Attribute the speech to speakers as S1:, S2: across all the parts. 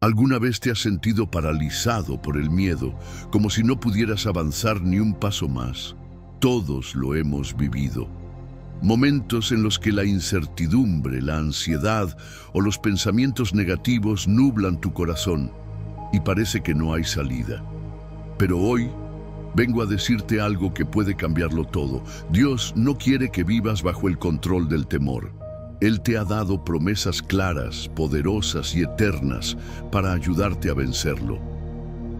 S1: ¿Alguna vez te has sentido paralizado por el miedo, como si no pudieras avanzar ni un paso más? Todos lo hemos vivido. Momentos en los que la incertidumbre, la ansiedad o los pensamientos negativos nublan tu corazón y parece que no hay salida. Pero hoy vengo a decirte algo que puede cambiarlo todo. Dios no quiere que vivas bajo el control del temor. Él te ha dado promesas claras, poderosas y eternas para ayudarte a vencerlo.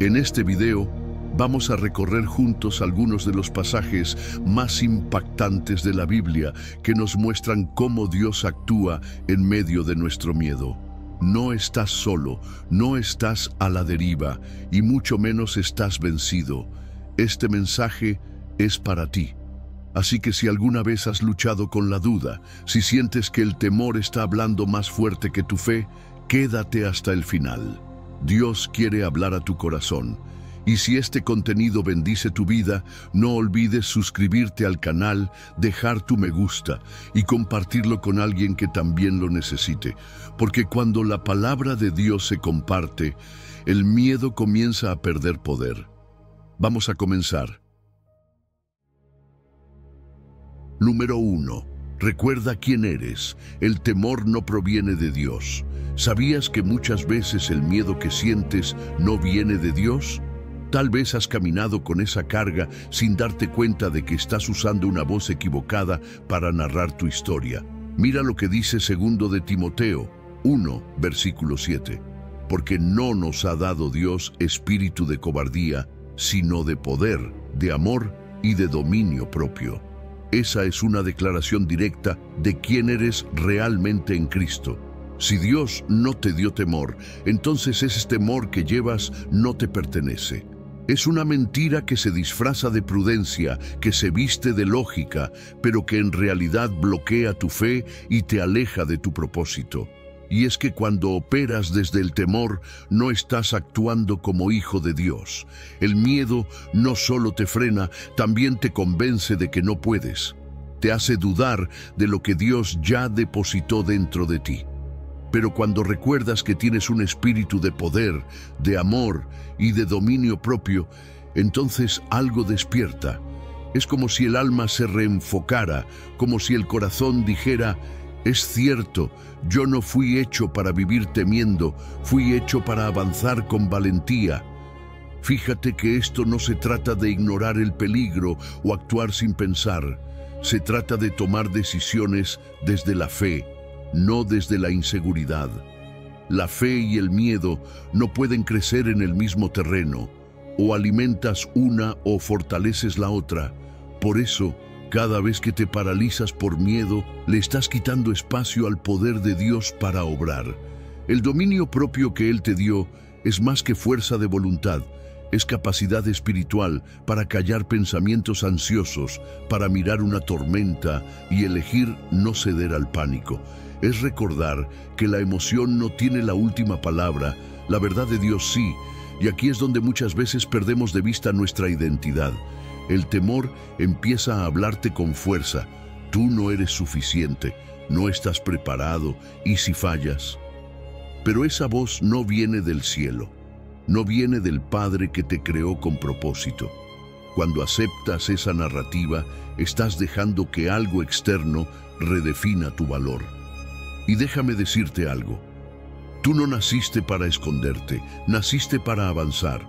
S1: En este video vamos a recorrer juntos algunos de los pasajes más impactantes de la Biblia que nos muestran cómo Dios actúa en medio de nuestro miedo. No estás solo, no estás a la deriva y mucho menos estás vencido. Este mensaje es para ti. Así que si alguna vez has luchado con la duda, si sientes que el temor está hablando más fuerte que tu fe, quédate hasta el final. Dios quiere hablar a tu corazón. Y si este contenido bendice tu vida, no olvides suscribirte al canal, dejar tu me gusta y compartirlo con alguien que también lo necesite. Porque cuando la palabra de Dios se comparte, el miedo comienza a perder poder. Vamos a comenzar. Número 1. Recuerda quién eres. El temor no proviene de Dios. ¿Sabías que muchas veces el miedo que sientes no viene de Dios? Tal vez has caminado con esa carga sin darte cuenta de que estás usando una voz equivocada para narrar tu historia. Mira lo que dice 2 de Timoteo 1, versículo 7. Porque no nos ha dado Dios espíritu de cobardía, sino de poder, de amor y de dominio propio. Esa es una declaración directa de quién eres realmente en Cristo. Si Dios no te dio temor, entonces ese temor que llevas no te pertenece. Es una mentira que se disfraza de prudencia, que se viste de lógica, pero que en realidad bloquea tu fe y te aleja de tu propósito. Y es que cuando operas desde el temor, no estás actuando como hijo de Dios. El miedo no solo te frena, también te convence de que no puedes. Te hace dudar de lo que Dios ya depositó dentro de ti. Pero cuando recuerdas que tienes un espíritu de poder, de amor y de dominio propio, entonces algo despierta. Es como si el alma se reenfocara, como si el corazón dijera: es cierto, yo no fui hecho para vivir temiendo, fui hecho para avanzar con valentía. Fíjate que esto no se trata de ignorar el peligro o actuar sin pensar. Se trata de tomar decisiones desde la fe, no desde la inseguridad. La fe y el miedo no pueden crecer en el mismo terreno. O alimentas una o fortaleces la otra. Por eso, cada vez que te paralizas por miedo, le estás quitando espacio al poder de Dios para obrar. El dominio propio que Él te dio es más que fuerza de voluntad, es capacidad espiritual para callar pensamientos ansiosos, para mirar una tormenta y elegir no ceder al pánico. Es recordar que la emoción no tiene la última palabra, la verdad de Dios sí, y aquí es donde muchas veces perdemos de vista nuestra identidad. El temor empieza a hablarte con fuerza. Tú no eres suficiente, no estás preparado, ¿y si fallas? Pero esa voz no viene del cielo, no viene del Padre que te creó con propósito. Cuando aceptas esa narrativa, estás dejando que algo externo redefina tu valor. Y déjame decirte algo. Tú no naciste para esconderte, naciste para avanzar,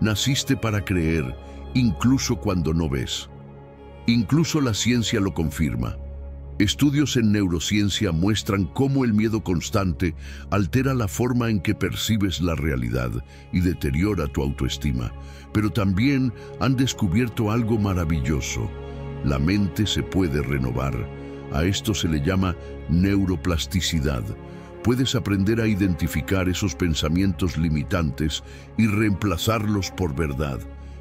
S1: naciste para creer, incluso cuando no ves. Incluso la ciencia lo confirma. Estudios en neurociencia muestran cómo el miedo constante altera la forma en que percibes la realidad y deteriora tu autoestima. Pero también han descubierto algo maravilloso. La mente se puede renovar. A esto se le llama neuroplasticidad. Puedes aprender a identificar esos pensamientos limitantes y reemplazarlos por verdad.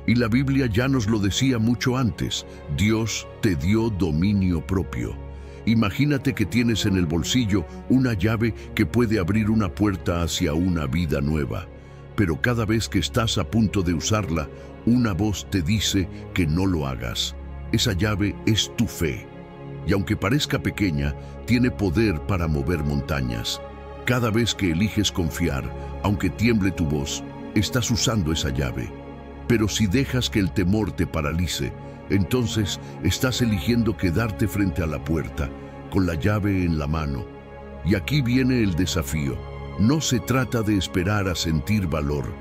S1: Y la Biblia ya nos lo decía mucho antes. Dios te dio dominio propio. Imagínate que tienes en el bolsillo una llave que puede abrir una puerta hacia una vida nueva. Pero cada vez que estás a punto de usarla, una voz te dice que no lo hagas. Esa llave es tu fe. Y aunque parezca pequeña, tiene poder para mover montañas. Cada vez que eliges confiar, aunque tiemble tu voz, estás usando esa llave. Pero si dejas que el temor te paralice, entonces estás eligiendo quedarte frente a la puerta, con la llave en la mano. Y aquí viene el desafío. No se trata de esperar a sentir valor.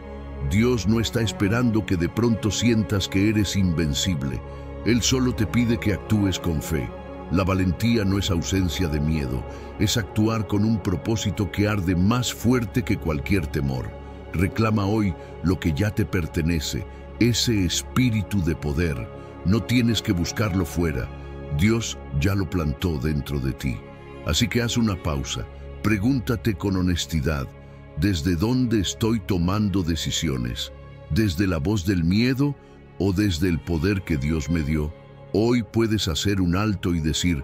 S1: Dios no está esperando que de pronto sientas que eres invencible. Él solo te pide que actúes con fe. La valentía no es ausencia de miedo, es actuar con un propósito que arde más fuerte que cualquier temor. Reclama hoy lo que ya te pertenece, ese espíritu de poder. No tienes que buscarlo fuera. Dios ya lo plantó dentro de ti. Así que haz una pausa. Pregúntate con honestidad, ¿desde dónde estoy tomando decisiones? ¿Desde la voz del miedo o desde el poder que Dios me dio? Hoy puedes hacer un alto y decir,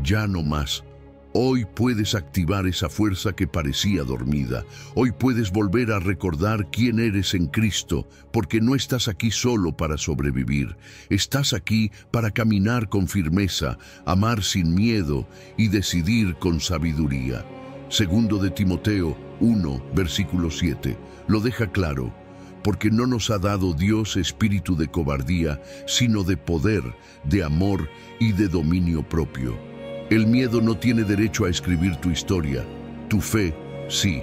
S1: ya no más. Hoy puedes activar esa fuerza que parecía dormida. Hoy puedes volver a recordar quién eres en Cristo, porque no estás aquí solo para sobrevivir. Estás aquí para caminar con firmeza, amar sin miedo y decidir con sabiduría. Segundo de Timoteo 1, versículo 7, lo deja claro. Porque no nos ha dado Dios espíritu de cobardía, sino de poder, de amor y de dominio propio. El miedo no tiene derecho a escribir tu historia, tu fe sí.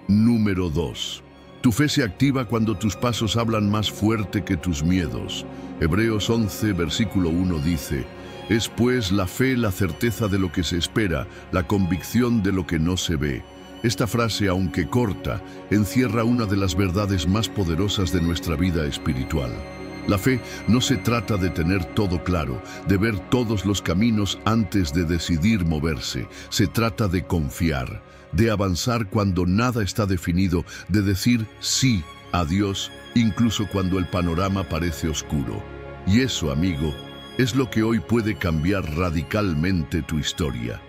S1: Número 2. Tu fe se activa cuando tus pasos hablan más fuerte que tus miedos. Hebreos 11, versículo 1 dice, es pues la fe la certeza de lo que se espera, la convicción de lo que no se ve. Esta frase, aunque corta, encierra una de las verdades más poderosas de nuestra vida espiritual. La fe no se trata de tener todo claro, de ver todos los caminos antes de decidir moverse. Se trata de confiar, de avanzar cuando nada está definido, de decir sí a Dios, incluso cuando el panorama parece oscuro. Y eso, amigo, es lo que hoy puede cambiar radicalmente tu historia.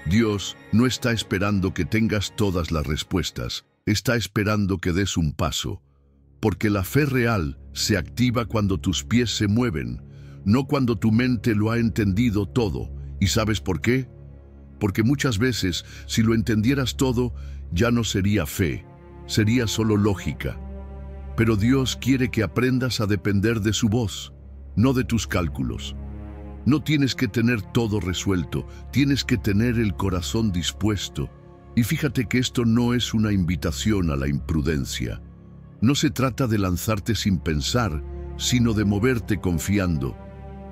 S1: Dios no está esperando que tengas todas las respuestas, está esperando que des un paso, porque la fe real se activa cuando tus pies se mueven, no cuando tu mente lo ha entendido todo. ¿Y sabes por qué? Porque muchas veces, si lo entendieras todo, ya no sería fe, sería solo lógica. Pero Dios quiere que aprendas a depender de su voz, no de tus cálculos. No tienes que tener todo resuelto, tienes que tener el corazón dispuesto. Y fíjate que esto no es una invitación a la imprudencia. No se trata de lanzarte sin pensar, sino de moverte confiando.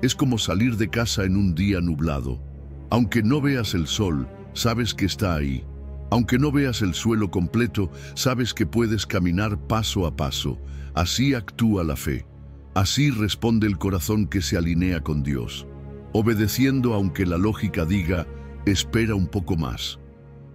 S1: Es como salir de casa en un día nublado. Aunque no veas el sol, sabes que está ahí. Aunque no veas el suelo completo, sabes que puedes caminar paso a paso. Así actúa la fe. Así responde el corazón que se alinea con Dios. Obedeciendo aunque la lógica diga, espera un poco más.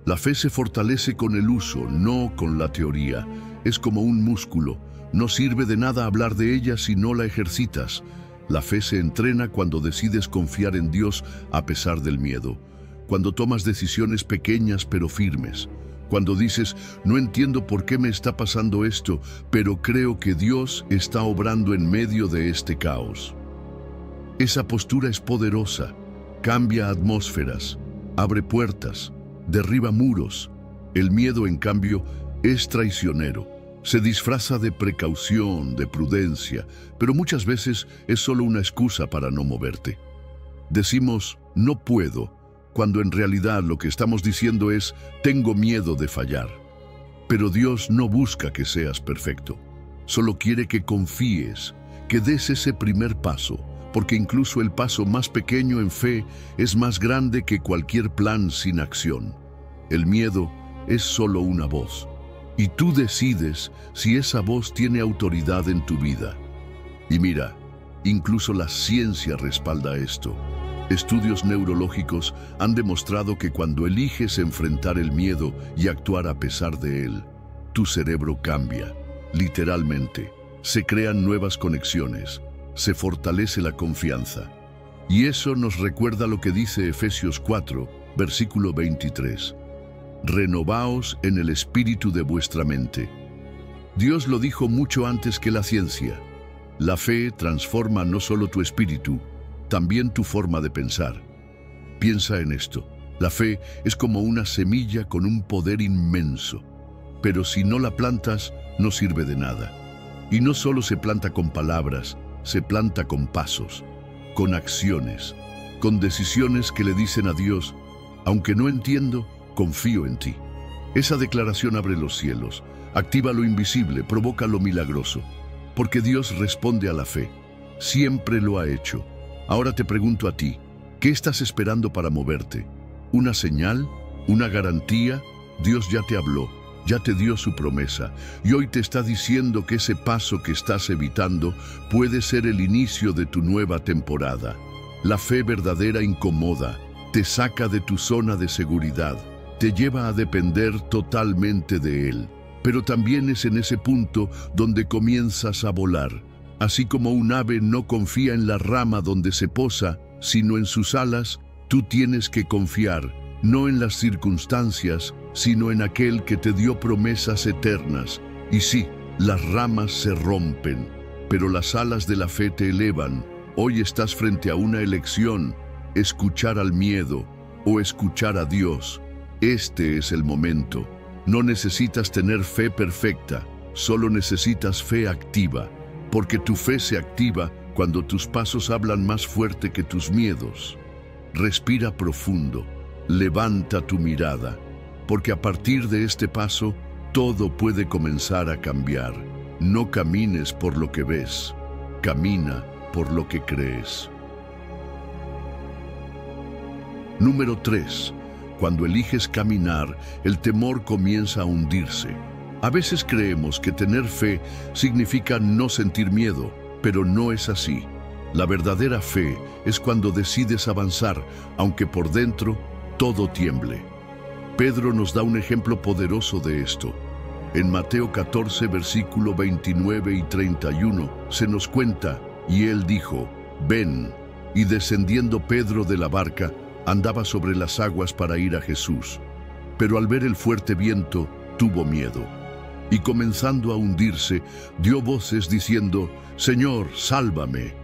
S1: La fe se fortalece con el uso, no con la teoría. Es como un músculo. No sirve de nada hablar de ella si no la ejercitas. La fe se entrena cuando decides confiar en Dios a pesar del miedo. Cuando tomas decisiones pequeñas pero firmes. Cuando dices, no entiendo por qué me está pasando esto, pero creo que Dios está obrando en medio de este caos. Esa postura es poderosa, cambia atmósferas, abre puertas, derriba muros. El miedo, en cambio, es traicionero. Se disfraza de precaución, de prudencia, pero muchas veces es solo una excusa para no moverte. Decimos, no puedo, cuando en realidad lo que estamos diciendo es, tengo miedo de fallar. Pero Dios no busca que seas perfecto, solo quiere que confíes, que des ese primer paso, porque incluso el paso más pequeño en fe es más grande que cualquier plan sin acción. El miedo es solo una voz, y tú decides si esa voz tiene autoridad en tu vida. Y mira, incluso la ciencia respalda esto. Estudios neurológicos han demostrado que cuando eliges enfrentar el miedo y actuar a pesar de él, tu cerebro cambia, literalmente. Se crean nuevas conexiones, se fortalece la confianza. Y eso nos recuerda lo que dice Efesios 4, versículo 23. Renovaos en el espíritu de vuestra mente. Dios lo dijo mucho antes que la ciencia. La fe transforma no solo tu espíritu, también tu forma de pensar. Piensa en esto. La fe es como una semilla con un poder inmenso, pero si no la plantas, no sirve de nada. Y no solo se planta con palabras, se planta con pasos, con acciones, con decisiones que le dicen a Dios: aunque no entiendo, confío en ti. Esa declaración abre los cielos, activa lo invisible, provoca lo milagroso, porque Dios responde a la fe. Siempre lo ha hecho. Ahora te pregunto a ti, ¿qué estás esperando para moverte? ¿Una señal? ¿Una garantía? Dios ya te habló, ya te dio su promesa, y hoy te está diciendo que ese paso que estás evitando puede ser el inicio de tu nueva temporada. La fe verdadera incomoda, te saca de tu zona de seguridad, te lleva a depender totalmente de Él. Pero también es en ese punto donde comienzas a volar. Así como un ave no confía en la rama donde se posa, sino en sus alas, tú tienes que confiar, no en las circunstancias, sino en aquel que te dio promesas eternas. Y sí, las ramas se rompen, pero las alas de la fe te elevan. Hoy estás frente a una elección: escuchar al miedo o escuchar a Dios. Este es el momento. No necesitas tener fe perfecta, solo necesitas fe activa, porque tu fe se activa cuando tus pasos hablan más fuerte que tus miedos. Respira profundo, levanta tu mirada, porque a partir de este paso, todo puede comenzar a cambiar. No camines por lo que ves, camina por lo que crees. Número 3. Cuando eliges caminar, el temor comienza a hundirse. A veces creemos que tener fe significa no sentir miedo, pero no es así. La verdadera fe es cuando decides avanzar, aunque por dentro todo tiemble. Pedro nos da un ejemplo poderoso de esto. En Mateo 14, versículo 29 y 31, se nos cuenta: y él dijo: ven. Y descendiendo Pedro de la barca, andaba sobre las aguas para ir a Jesús. Pero al ver el fuerte viento, tuvo miedo. Y comenzando a hundirse, dio voces diciendo: Señor, sálvame.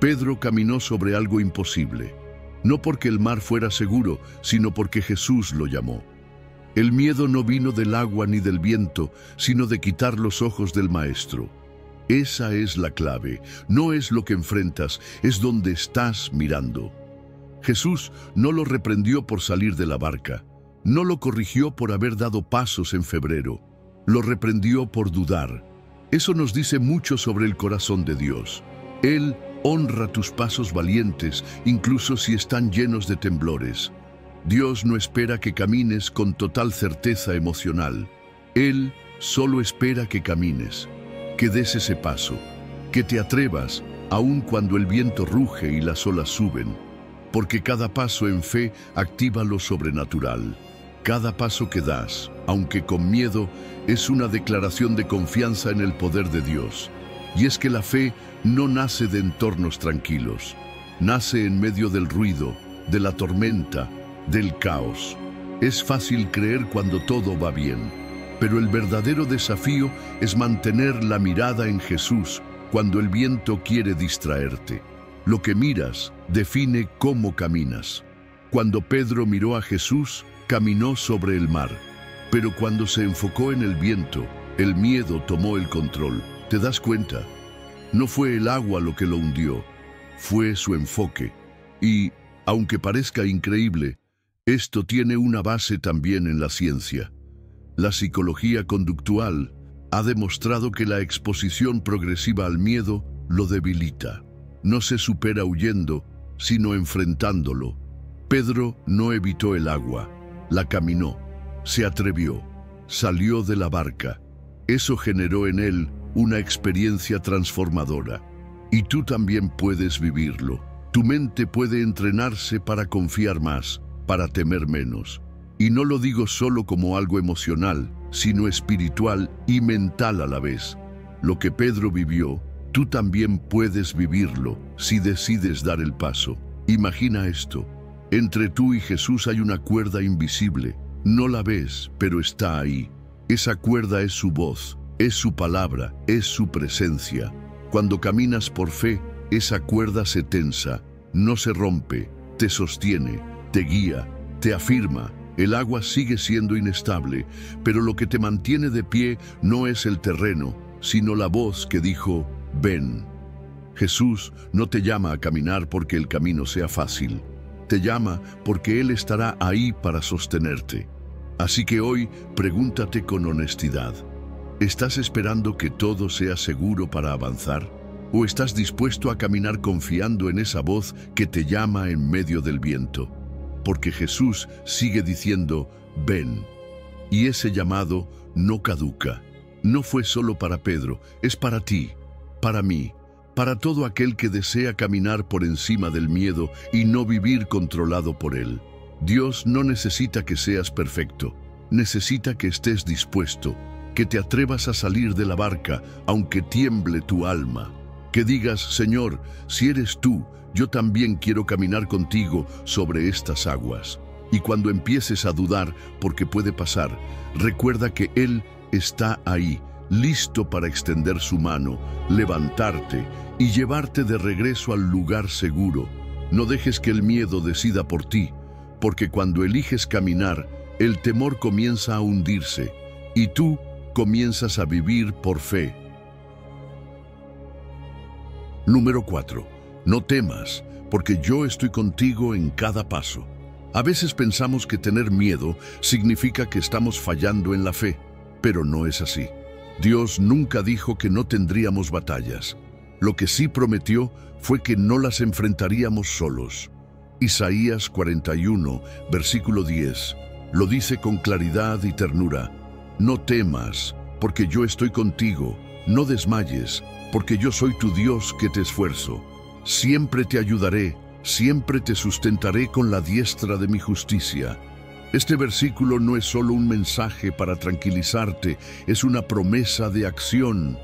S1: Pedro caminó sobre algo imposible, no porque el mar fuera seguro, sino porque Jesús lo llamó. El miedo no vino del agua ni del viento, sino de quitar los ojos del Maestro. Esa es la clave. No es lo que enfrentas, es donde estás mirando. Jesús no lo reprendió por salir de la barca, no lo corrigió por haber dado pasos en febrero, lo reprendió por dudar. Eso nos dice mucho sobre el corazón de Dios. Él honra tus pasos valientes, incluso si están llenos de temblores. Dios no espera que camines con total certeza emocional. Él solo espera que camines, que des ese paso, que te atrevas, aun cuando el viento ruge y las olas suben. Porque cada paso en fe activa lo sobrenatural. Cada paso que das, aunque con miedo, es una declaración de confianza en el poder de Dios. Y es que la fe no nace de entornos tranquilos, nace en medio del ruido, de la tormenta, del caos. Es fácil creer cuando todo va bien, pero el verdadero desafío es mantener la mirada en Jesús cuando el viento quiere distraerte. Lo que miras define cómo caminas. Cuando Pedro miró a Jesús, caminó sobre el mar. Pero cuando se enfocó en el viento, el miedo tomó el control. ¿Te das cuenta? No fue el agua lo que lo hundió, fue su enfoque. Y, aunque parezca increíble, esto tiene una base también en la ciencia. La psicología conductual ha demostrado que la exposición progresiva al miedo lo debilita. No se supera huyendo, sino enfrentándolo. Pedro no evitó el agua, la caminó, se atrevió, salió de la barca. Eso generó en él una experiencia transformadora. Y tú también puedes vivirlo. Tu mente puede entrenarse para confiar más, para temer menos. Y no lo digo solo como algo emocional, sino espiritual y mental a la vez. Lo que Pedro vivió, tú también puedes vivirlo si decides dar el paso. Imagina esto. Entre tú y Jesús hay una cuerda invisible. No la ves, pero está ahí. Esa cuerda es su voz, es su palabra, es su presencia. Cuando caminas por fe, esa cuerda se tensa, no se rompe, te sostiene, te guía. Te afirma, el agua sigue siendo inestable, pero lo que te mantiene de pie no es el terreno, sino la voz que dijo, ven. Jesús no te llama a caminar porque el camino sea fácil. Te llama porque Él estará ahí para sostenerte. Así que hoy pregúntate con honestidad, ¿estás esperando que todo sea seguro para avanzar? ¿O estás dispuesto a caminar confiando en esa voz que te llama en medio del viento? Porque Jesús sigue diciendo, ven. Y ese llamado no caduca. No fue solo para Pedro, es para ti, para mí, para todo aquel que desea caminar por encima del miedo y no vivir controlado por él. Dios no necesita que seas perfecto, necesita que estés dispuesto, que te atrevas a salir de la barca, aunque tiemble tu alma. Que digas, Señor, si eres tú, yo también quiero caminar contigo sobre estas aguas. Y cuando empieces a dudar, porque puede pasar, recuerda que Él está ahí, listo para extender su mano, levantarte y llevarte de regreso al lugar seguro. No dejes que el miedo decida por ti, porque cuando eliges caminar, el temor comienza a hundirse y tú comienzas a vivir por fe. Número 4. No temas, porque yo estoy contigo en cada paso. A veces pensamos que tener miedo significa que estamos fallando en la fe, pero no es así. Dios nunca dijo que no tendríamos batallas. Lo que sí prometió fue que no las enfrentaríamos solos. Isaías 41, versículo 10, lo dice con claridad y ternura. No temas, porque yo estoy contigo. No desmayes, porque yo soy tu Dios que te esfuerzo. Siempre te ayudaré, siempre te sustentaré con la diestra de mi justicia. Este versículo no es solo un mensaje para tranquilizarte, es una promesa de acción.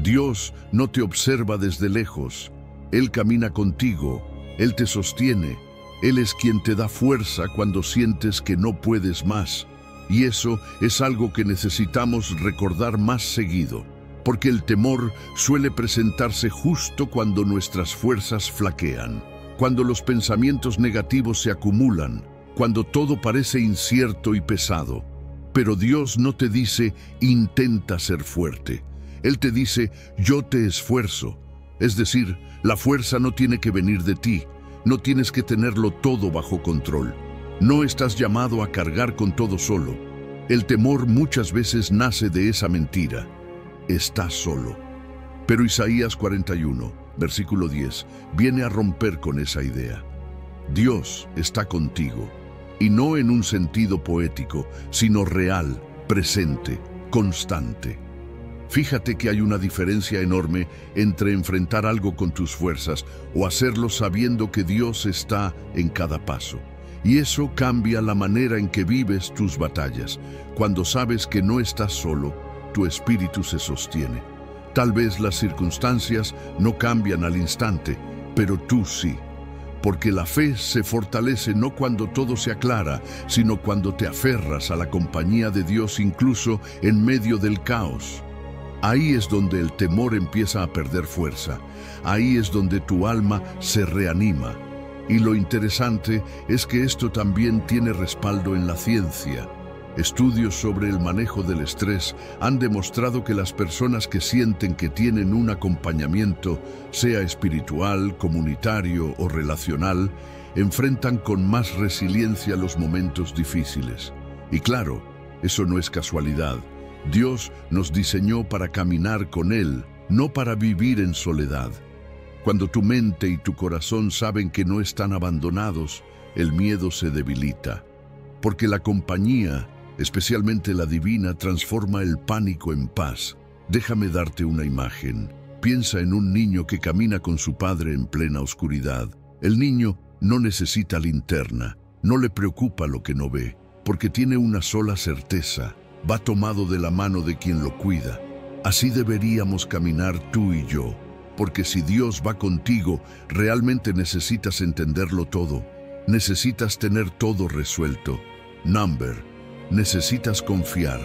S1: Dios no te observa desde lejos. Él camina contigo, Él te sostiene. Él es quien te da fuerza cuando sientes que no puedes más. Y eso es algo que necesitamos recordar más seguido, porque el temor suele presentarse justo cuando nuestras fuerzas flaquean, cuando los pensamientos negativos se acumulan, cuando todo parece incierto y pesado. Pero Dios no te dice, intenta ser fuerte. Él te dice, yo te esfuerzo. Es decir, la fuerza no tiene que venir de ti, no tienes que tenerlo todo bajo control. No estás llamado a cargar con todo solo. El temor muchas veces nace de esa mentira. Estás solo. Pero Isaías 41, versículo 10, viene a romper con esa idea. Dios está contigo, y no en un sentido poético, sino real, presente, constante. Fíjate que hay una diferencia enorme entre enfrentar algo con tus fuerzas o hacerlo sabiendo que Dios está en cada paso. Y eso cambia la manera en que vives tus batallas. Cuando sabes que no estás solo, tu espíritu se sostiene. Tal vez las circunstancias no cambian al instante, pero tú sí. Porque la fe se fortalece no cuando todo se aclara, sino cuando te aferras a la compañía de Dios incluso en medio del caos. Ahí es donde el temor empieza a perder fuerza. Ahí es donde tu alma se reanima. Y lo interesante es que esto también tiene respaldo en la ciencia. Estudios sobre el manejo del estrés han demostrado que las personas que sienten que tienen un acompañamiento, sea espiritual, comunitario o relacional, enfrentan con más resiliencia los momentos difíciles. Y claro, eso no es casualidad. Dios nos diseñó para caminar con Él, no para vivir en soledad. Cuando tu mente y tu corazón saben que no están abandonados, el miedo se debilita. Porque la compañía, especialmente la divina, transforma el pánico en paz. Déjame darte una imagen. Piensa en un niño que camina con su padre en plena oscuridad. El niño no necesita linterna, no le preocupa lo que no ve, porque tiene una sola certeza: va tomado de la mano de quien lo cuida. Así deberíamos caminar tú y yo, porque si Dios va contigo, realmente necesitas entenderlo todo. Necesitas tener todo resuelto. Necesitas confiar.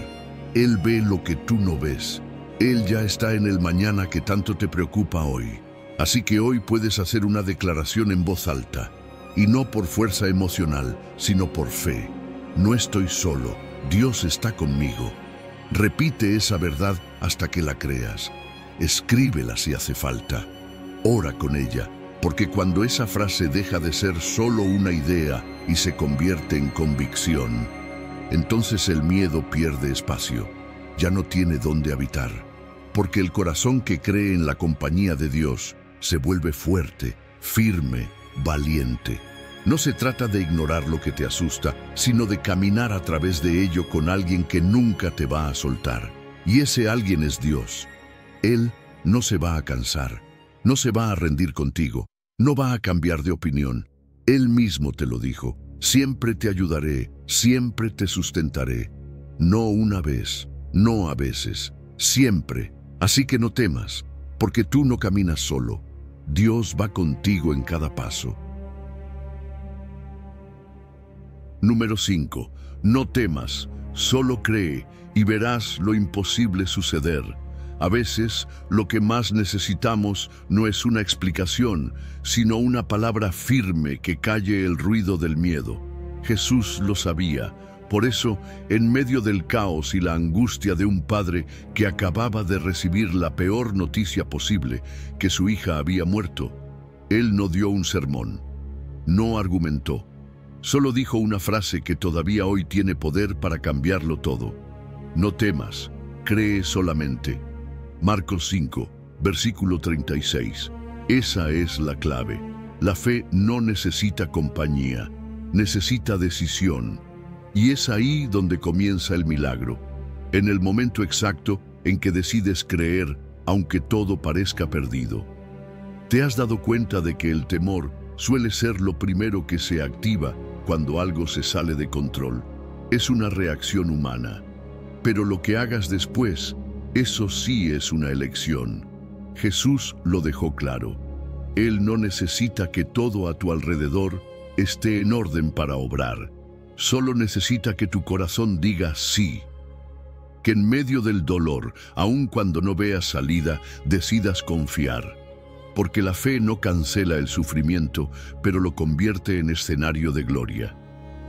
S1: Él ve lo que tú no ves. Él ya está en el mañana que tanto te preocupa hoy. Así que hoy puedes hacer una declaración en voz alta. y no por fuerza emocional, sino por fe. No estoy solo, Dios está conmigo. Repite esa verdad hasta que la creas. Escríbela si hace falta. Ora con ella, porque cuando esa frase deja de ser solo una idea y se convierte en convicción, entonces el miedo pierde espacio, ya no tiene dónde habitar, porque el corazón que cree en la compañía de Dios se vuelve fuerte, firme, valiente. No se trata de ignorar lo que te asusta, sino de caminar a través de ello con alguien que nunca te va a soltar. Y ese alguien es Dios. Él no se va a cansar, no se va a rendir contigo, no va a cambiar de opinión. Él mismo te lo dijo: siempre te ayudaré, siempre te sustentaré. No una vez, no a veces, siempre. Así que no temas, porque tú no caminas solo. Dios va contigo en cada paso. Número 5. No temas, solo cree y verás lo imposible suceder. A veces, lo que más necesitamos no es una explicación, sino una palabra firme que calle el ruido del miedo. Jesús lo sabía. Por eso, en medio del caos y la angustia de un padre que acababa de recibir la peor noticia posible, que su hija había muerto, Él no dio un sermón, no argumentó. Solo dijo una frase que todavía hoy tiene poder para cambiarlo todo. No temas, cree solamente. Marcos 5, versículo 36. Esa es la clave. La fe no necesita compañía, necesita decisión. Y es ahí donde comienza el milagro, en el momento exacto en que decides creer, aunque todo parezca perdido. ¿Te has dado cuenta de que el temor suele ser lo primero que se activa cuando algo se sale de control? Es una reacción humana. Pero lo que hagas después, eso sí es una elección. Jesús lo dejó claro. Él no necesita que todo a tu alrededor esté en orden para obrar. Solo necesita que tu corazón diga sí. Que en medio del dolor, aun cuando no veas salida, decidas confiar. Porque la fe no cancela el sufrimiento, pero lo convierte en escenario de gloria.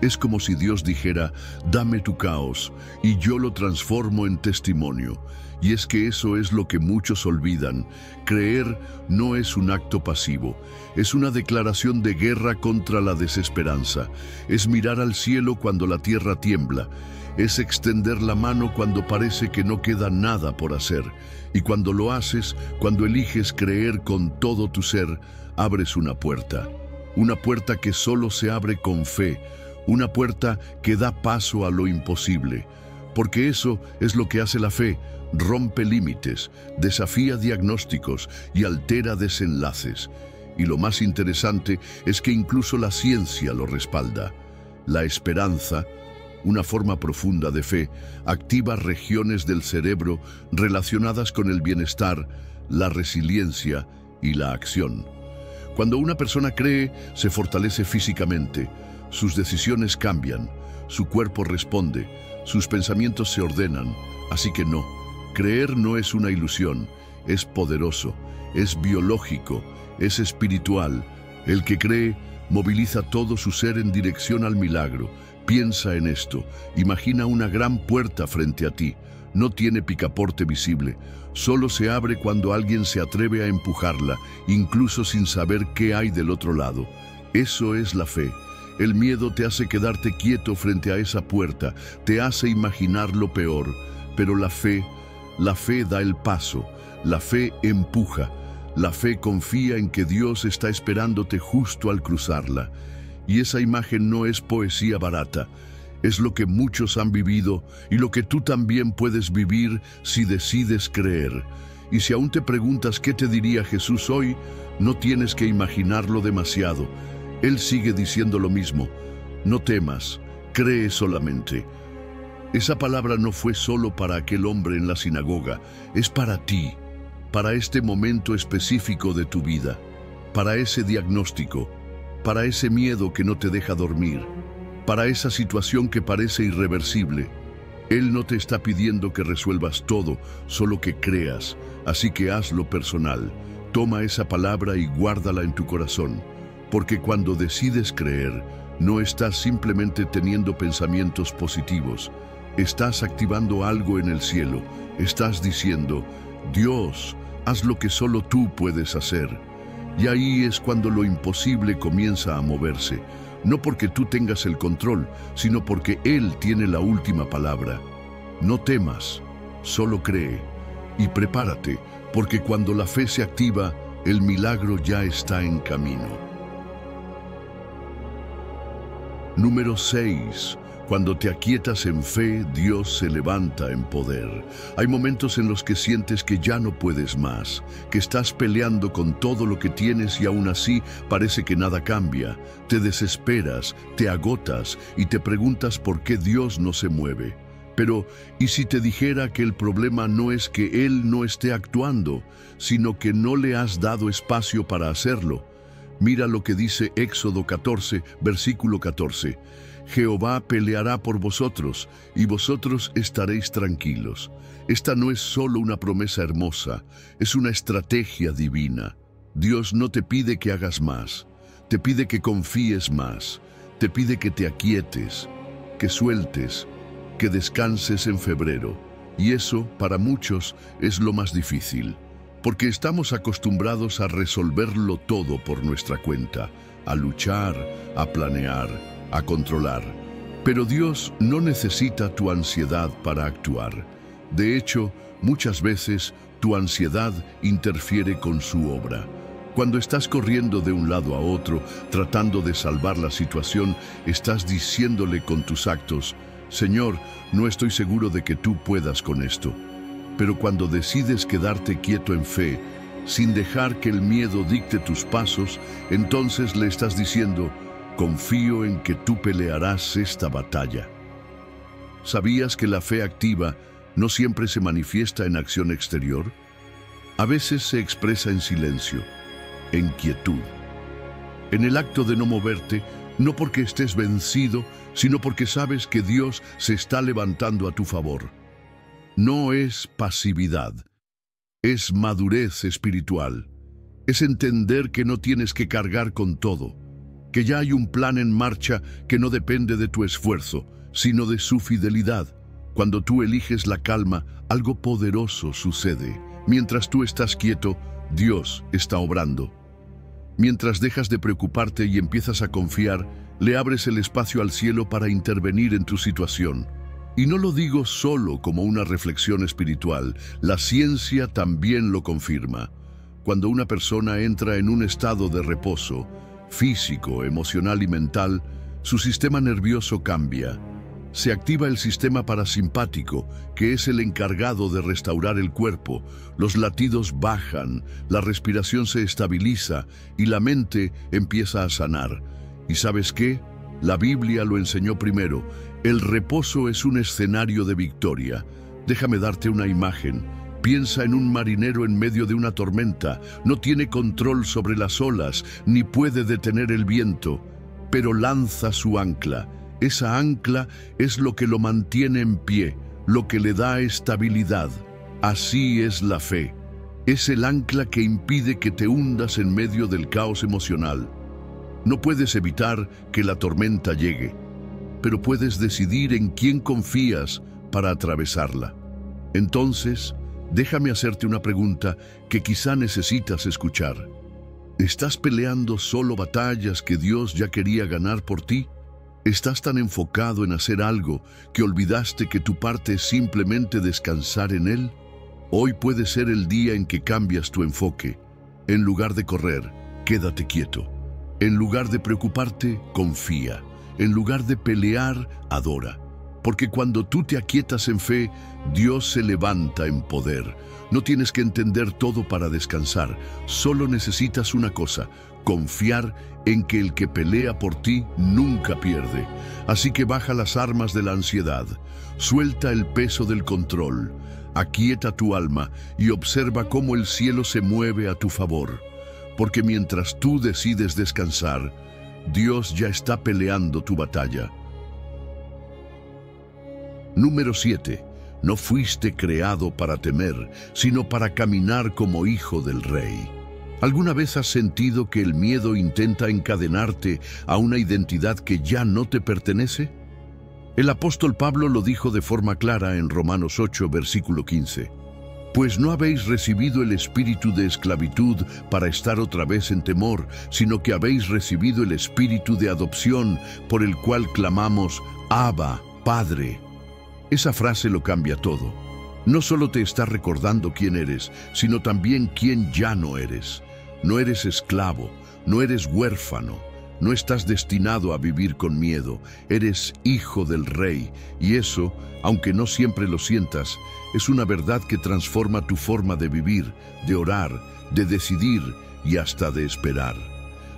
S1: Es como si Dios dijera: dame tu caos, y yo lo transformo en testimonio. Y es que eso es lo que muchos olvidan. Creer no es un acto pasivo, es una declaración de guerra contra la desesperanza. Es mirar al cielo cuando la tierra tiembla. Es extender la mano cuando parece que no queda nada por hacer. Y cuando lo haces, cuando eliges creer con todo tu ser, abres una puerta. Una puerta que solo se abre con fe. Una puerta que da paso a lo imposible. Porque eso es lo que hace la fe. Rompe límites, desafía diagnósticos y altera desenlaces. Y lo más interesante es que incluso la ciencia lo respalda. La esperanza, una forma profunda de fe, activa regiones del cerebro relacionadas con el bienestar, la resiliencia y la acción. Cuando una persona cree, se fortalece físicamente, sus decisiones cambian, su cuerpo responde, sus pensamientos se ordenan. Así que no. Creer no es una ilusión, es poderoso, es biológico, es espiritual. El que cree moviliza todo su ser en dirección al milagro. Piensa en esto, imagina una gran puerta frente a ti. No tiene picaporte visible, solo se abre cuando alguien se atreve a empujarla, incluso sin saber qué hay del otro lado. Eso es la fe. El miedo te hace quedarte quieto frente a esa puerta, te hace imaginar lo peor, pero la fe da el paso, la fe empuja, la fe confía en que Dios está esperándote justo al cruzarla. Y esa imagen no es poesía barata, es lo que muchos han vivido y lo que tú también puedes vivir si decides creer. Y si aún te preguntas qué te diría Jesús hoy, no tienes que imaginarlo demasiado. Él sigue diciendo lo mismo: no temas, cree solamente. Esa palabra no fue solo para aquel hombre en la sinagoga, es para ti, para este momento específico de tu vida, para ese diagnóstico, para ese miedo que no te deja dormir, para esa situación que parece irreversible. Él no te está pidiendo que resuelvas todo, solo que creas, así que hazlo personal. Toma esa palabra y guárdala en tu corazón. porque cuando decides creer, no estás simplemente teniendo pensamientos positivos, estás activando algo en el cielo, estás diciendo, Dios, haz lo que solo tú puedes hacer. Y ahí es cuando lo imposible comienza a moverse, no porque tú tengas el control, sino porque Él tiene la última palabra. No temas, solo cree y prepárate, porque cuando la fe se activa, el milagro ya está en camino. Número 6. Cuando te aquietas en fe, Dios se levanta en poder. Hay momentos en los que sientes que ya no puedes más, que estás peleando con todo lo que tienes y aún así parece que nada cambia. Te desesperas, te agotas y te preguntas por qué Dios no se mueve. Pero, ¿y si te dijera que el problema no es que Él no esté actuando, sino que no le has dado espacio para hacerlo? Mira lo que dice Éxodo 14, versículo 14. Jehová peleará por vosotros, y vosotros estaréis tranquilos. Esta no es solo una promesa hermosa, es una estrategia divina. Dios no te pide que hagas más, te pide que confíes más, te pide que te aquietes, que sueltes, que descanses en febrero. Y eso, para muchos, es lo más difícil, porque estamos acostumbrados a resolverlo todo por nuestra cuenta, a luchar, a planear, a controlar. Pero Dios no necesita tu ansiedad para actuar. De hecho, muchas veces tu ansiedad interfiere con su obra. Cuando estás corriendo de un lado a otro, tratando de salvar la situación, estás diciéndole con tus actos, Señor, no estoy seguro de que tú puedas con esto. Pero cuando decides quedarte quieto en fe, sin dejar que el miedo dicte tus pasos, entonces le estás diciendo, confío en que tú pelearás esta batalla. ¿Sabías que la fe activa no siempre se manifiesta en acción exterior? A veces se expresa en silencio, en quietud, en el acto de no moverte, no porque estés vencido, sino porque sabes que Dios se está levantando a tu favor. No es pasividad, es madurez espiritual. Es entender que no tienes que cargar con todo, que ya hay un plan en marcha que no depende de tu esfuerzo, sino de su fidelidad. Cuando tú eliges la calma, algo poderoso sucede. Mientras tú estás quieto, Dios está obrando. Mientras dejas de preocuparte y empiezas a confiar, le abres el espacio al cielo para intervenir en tu situación. Y no lo digo solo como una reflexión espiritual, la ciencia también lo confirma. Cuando una persona entra en un estado de reposo, físico, emocional y mental, su sistema nervioso cambia. Se activa el sistema parasimpático, que es el encargado de restaurar el cuerpo. Los latidos bajan, la respiración se estabiliza y la mente empieza a sanar. ¿Y sabes qué? La Biblia lo enseñó primero. El reposo es un escenario de victoria. Déjame darte una imagen. Piensa en un marinero en medio de una tormenta. No tiene control sobre las olas, ni puede detener el viento, pero lanza su ancla. Esa ancla es lo que lo mantiene en pie, lo que le da estabilidad. Así es la fe. Es el ancla que impide que te hundas en medio del caos emocional. No puedes evitar que la tormenta llegue, pero puedes decidir en quién confías para atravesarla. Entonces, déjame hacerte una pregunta que quizá necesitas escuchar. ¿Estás peleando solo batallas que Dios ya quería ganar por ti? ¿Estás tan enfocado en hacer algo que olvidaste que tu parte es simplemente descansar en Él? Hoy puede ser el día en que cambias tu enfoque. En lugar de correr, quédate quieto. En lugar de preocuparte, confía. En lugar de pelear, adora. Porque cuando tú te aquietas en fe, Dios se levanta en poder. No tienes que entender todo para descansar. Solo necesitas una cosa: confiar en que el que pelea por ti nunca pierde. Así que baja las armas de la ansiedad. Suelta el peso del control. Aquieta tu alma y observa cómo el cielo se mueve a tu favor. Porque mientras tú decides descansar, Dios ya está peleando tu batalla. Número 7. No fuiste creado para temer, sino para caminar como hijo del Rey. ¿Alguna vez has sentido que el miedo intenta encadenarte a una identidad que ya no te pertenece? El apóstol Pablo lo dijo de forma clara en Romanos 8, versículo 15. Pues no habéis recibido el espíritu de esclavitud para estar otra vez en temor, sino que habéis recibido el espíritu de adopción, por el cual clamamos, Abba, Padre. Esa frase lo cambia todo. No solo te está recordando quién eres, sino también quién ya no eres. No eres esclavo, no eres huérfano, no estás destinado a vivir con miedo, eres hijo del Rey, y eso, aunque no siempre lo sientas, es una verdad que transforma tu forma de vivir, de orar, de decidir y hasta de esperar.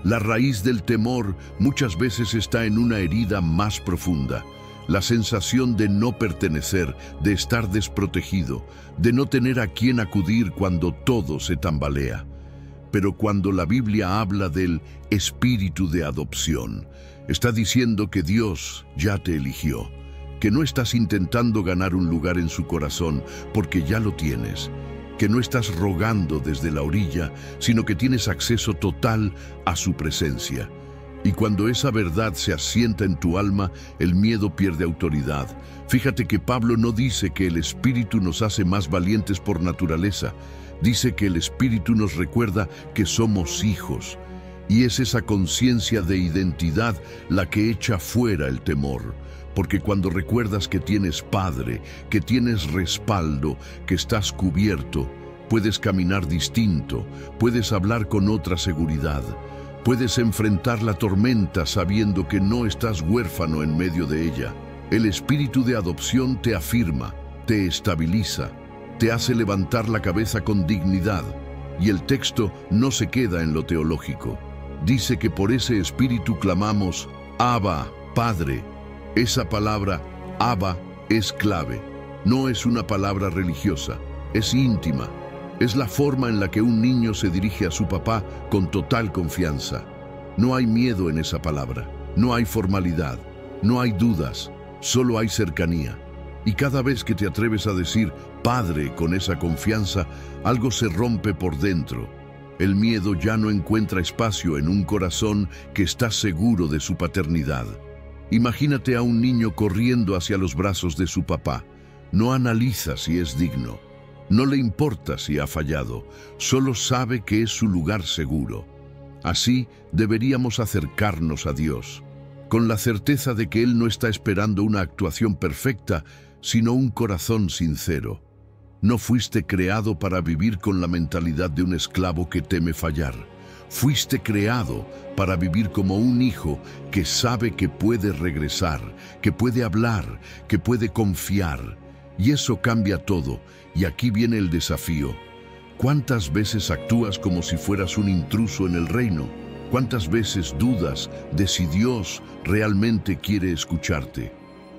S1: La raíz del temor muchas veces está en una herida más profunda, la sensación de no pertenecer, de estar desprotegido, de no tener a quién acudir cuando todo se tambalea. Pero cuando la Biblia habla del espíritu de adopción, está diciendo que Dios ya te eligió, que no estás intentando ganar un lugar en su corazón porque ya lo tienes, que no estás rogando desde la orilla, sino que tienes acceso total a su presencia. Y cuando esa verdad se asienta en tu alma, el miedo pierde autoridad. Fíjate que Pablo no dice que el Espíritu nos hace más valientes por naturaleza. Dice que el Espíritu nos recuerda que somos hijos. Y es esa conciencia de identidad la que echa fuera el temor. Porque cuando recuerdas que tienes Padre, que tienes respaldo, que estás cubierto, puedes caminar distinto, puedes hablar con otra seguridad. Puedes enfrentar la tormenta sabiendo que no estás huérfano en medio de ella. El espíritu de adopción te afirma, te estabiliza, te hace levantar la cabeza con dignidad. Y el texto no se queda en lo teológico. Dice que por ese espíritu clamamos, Abba, Padre. Esa palabra, Abba, es clave. No es una palabra religiosa, es íntima. Es la forma en la que un niño se dirige a su papá con total confianza. No hay miedo en esa palabra, no hay formalidad, no hay dudas, solo hay cercanía. Y cada vez que te atreves a decir Padre con esa confianza, algo se rompe por dentro. El miedo ya no encuentra espacio en un corazón que está seguro de su paternidad. Imagínate a un niño corriendo hacia los brazos de su papá. No analiza si es digno. No le importa si ha fallado, solo sabe que es su lugar seguro. Así deberíamos acercarnos a Dios, con la certeza de que Él no está esperando una actuación perfecta, sino un corazón sincero. No fuiste creado para vivir con la mentalidad de un esclavo que teme fallar. Fuiste creado para vivir como un hijo que sabe que puede regresar, que puede hablar, que puede confiar. Y eso cambia todo. Y aquí viene el desafío. ¿Cuántas veces actúas como si fueras un intruso en el reino? ¿Cuántas veces dudas de si Dios realmente quiere escucharte?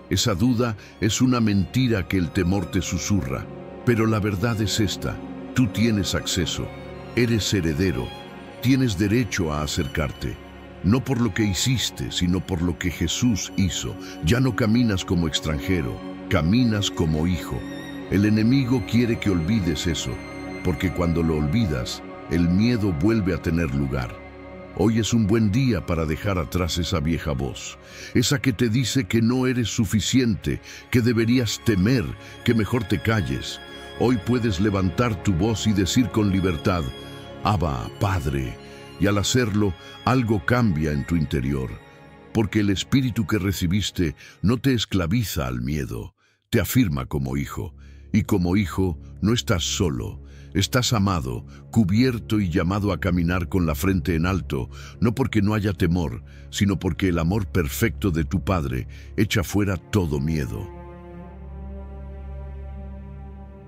S1: Esa duda es una mentira que el temor te susurra. Pero la verdad es esta: tú tienes acceso, eres heredero, tienes derecho a acercarte. No por lo que hiciste, sino por lo que Jesús hizo. Ya no caminas como extranjero, caminas como hijo. El enemigo quiere que olvides eso, porque cuando lo olvidas, el miedo vuelve a tener lugar. Hoy es un buen día para dejar atrás esa vieja voz, esa que te dice que no eres suficiente, que deberías temer, que mejor te calles. Hoy puedes levantar tu voz y decir con libertad, Abba, Padre, y al hacerlo, algo cambia en tu interior, porque el espíritu que recibiste no te esclaviza al miedo, te afirma como hijo. Y como hijo, no estás solo, estás amado, cubierto y llamado a caminar con la frente en alto, no porque no haya temor, sino porque el amor perfecto de tu Padre echa fuera todo miedo.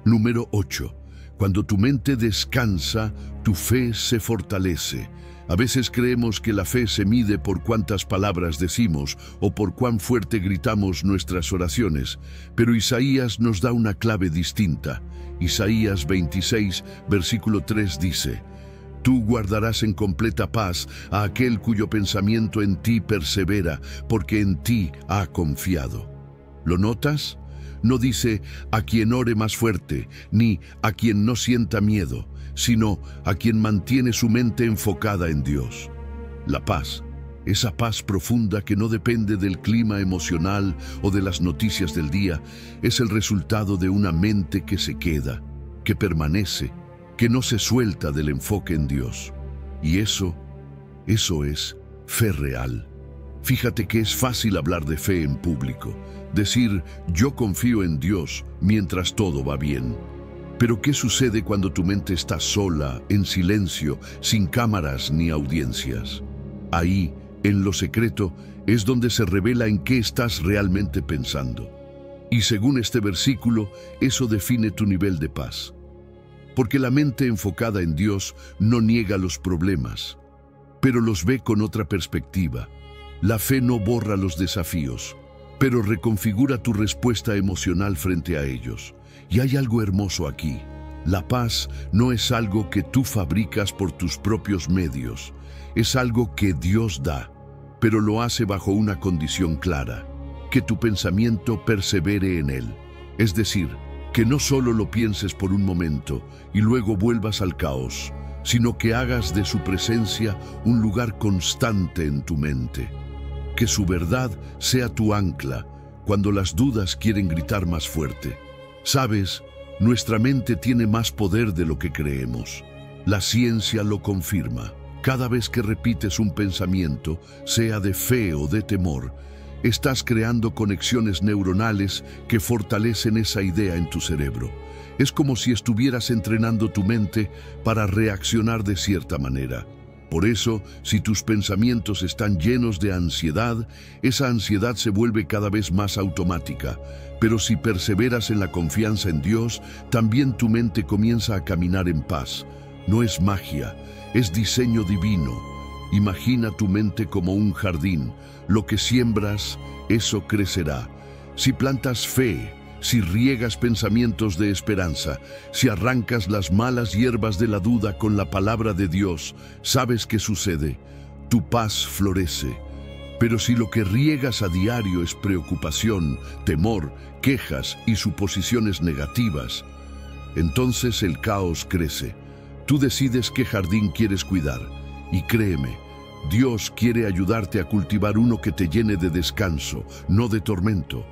S1: Número 8. Cuando tu mente descansa, tu fe se fortalece. A veces creemos que la fe se mide por cuántas palabras decimos o por cuán fuerte gritamos nuestras oraciones, pero Isaías nos da una clave distinta. Isaías 26, versículo 3 dice, Tú guardarás en completa paz a aquel cuyo pensamiento en ti persevera, porque en ti ha confiado. ¿Lo notas? no dice a quien ore más fuerte, ni a quien no sienta miedo, sino a quien mantiene su mente enfocada en Dios. La paz, esa paz profunda que no depende del clima emocional o de las noticias del día, es el resultado de una mente que se queda, que permanece, que no se suelta del enfoque en Dios. Y eso es fe real. Fíjate que es fácil hablar de fe en público, decir yo confío en Dios mientras todo va bien. Pero ¿qué sucede cuando tu mente está sola, en silencio, sin cámaras ni audiencias? Ahí, en lo secreto, es donde se revela en qué estás realmente pensando. Y según este versículo, eso define tu nivel de paz. Porque la mente enfocada en Dios no niega los problemas, pero los ve con otra perspectiva. La fe no borra los desafíos, pero reconfigura tu respuesta emocional frente a ellos. Y hay algo hermoso aquí. La paz no es algo que tú fabricas por tus propios medios, es algo que Dios da, pero lo hace bajo una condición clara, que tu pensamiento persevere en él. Es decir, que no solo lo pienses por un momento y luego vuelvas al caos, sino que hagas de su presencia un lugar constante en tu mente. Que su verdad sea tu ancla cuando las dudas quieren gritar más fuerte. Sabes, nuestra mente tiene más poder de lo que creemos. La ciencia lo confirma. Cada vez que repites un pensamiento, sea de fe o de temor, estás creando conexiones neuronales que fortalecen esa idea en tu cerebro. Es como si estuvieras entrenando tu mente para reaccionar de cierta manera. Por eso, si tus pensamientos están llenos de ansiedad, esa ansiedad se vuelve cada vez más automática. Pero si perseveras en la confianza en Dios, también tu mente comienza a caminar en paz. No es magia, es diseño divino. Imagina tu mente como un jardín. Lo que siembras, eso crecerá. Si plantas fe, si riegas pensamientos de esperanza, si arrancas las malas hierbas de la duda con la palabra de Dios, ¿sabes qué sucede? Tu paz florece. Pero si lo que riegas a diario es preocupación, temor, quejas y suposiciones negativas, entonces el caos crece. Tú decides qué jardín quieres cuidar. Y créeme, Dios quiere ayudarte a cultivar uno que te llene de descanso, no de tormento.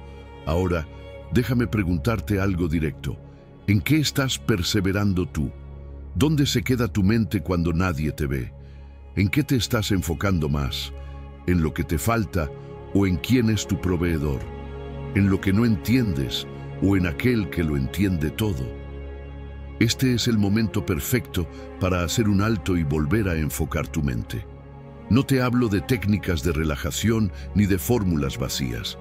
S1: Ahora, déjame preguntarte algo directo. ¿En qué estás perseverando tú? ¿Dónde se queda tu mente cuando nadie te ve? ¿En qué te estás enfocando más? ¿En lo que te falta o en quién es tu proveedor? ¿En lo que no entiendes o en aquel que lo entiende todo? Este es el momento perfecto para hacer un alto y volver a enfocar tu mente. No te hablo de técnicas de relajación ni de fórmulas vacías.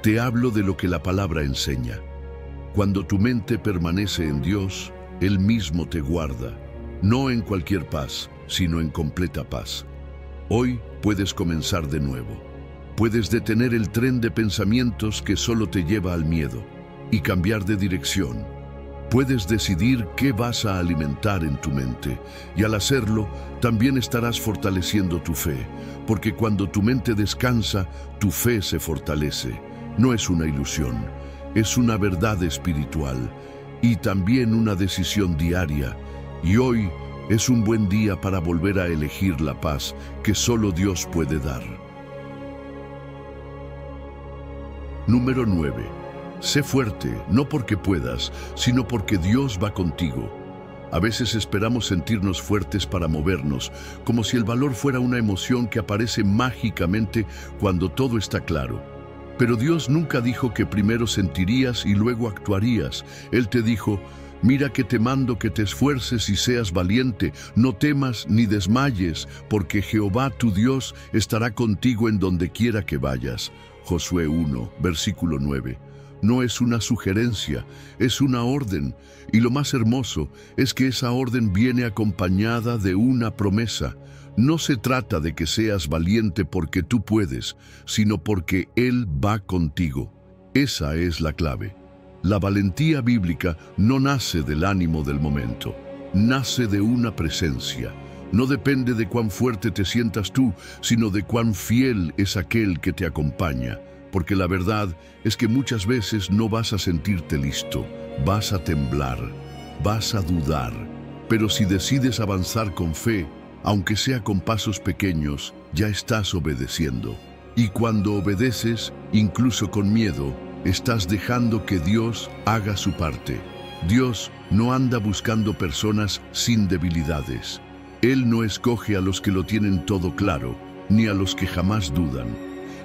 S1: Te hablo de lo que la palabra enseña. Cuando tu mente permanece en Dios, Él mismo te guarda, no en cualquier paz, sino en completa paz. Hoy puedes comenzar de nuevo. Puedes detener el tren de pensamientos que solo te lleva al miedo y cambiar de dirección. Puedes decidir qué vas a alimentar en tu mente y al hacerlo también estarás fortaleciendo tu fe, porque cuando tu mente descansa, tu fe se fortalece. No es una ilusión, es una verdad espiritual y también una decisión diaria. Y hoy es un buen día para volver a elegir la paz que solo Dios puede dar. Número 9. Sé fuerte, no porque puedas, sino porque Dios va contigo. A veces esperamos sentirnos fuertes para movernos, como si el valor fuera una emoción que aparece mágicamente cuando todo está claro. Pero Dios nunca dijo que primero sentirías y luego actuarías. Él te dijo, mira que te mando que te esfuerces y seas valiente, no temas ni desmayes, porque Jehová tu Dios estará contigo en donde quiera que vayas. Josué 1, versículo 9. No es una sugerencia, es una orden. Y lo más hermoso es que esa orden viene acompañada de una promesa. No se trata de que seas valiente porque tú puedes, sino porque Él va contigo. Esa es la clave. La valentía bíblica no nace del ánimo del momento, nace de una presencia. No depende de cuán fuerte te sientas tú, sino de cuán fiel es aquel que te acompaña. porque la verdad es que muchas veces no vas a sentirte listo, vas a temblar, vas a dudar. Pero si decides avanzar con fe, aunque sea con pasos pequeños, ya estás obedeciendo. Y cuando obedeces, incluso con miedo, estás dejando que Dios haga su parte. Dios no anda buscando personas sin debilidades. Él no escoge a los que lo tienen todo claro, ni a los que jamás dudan.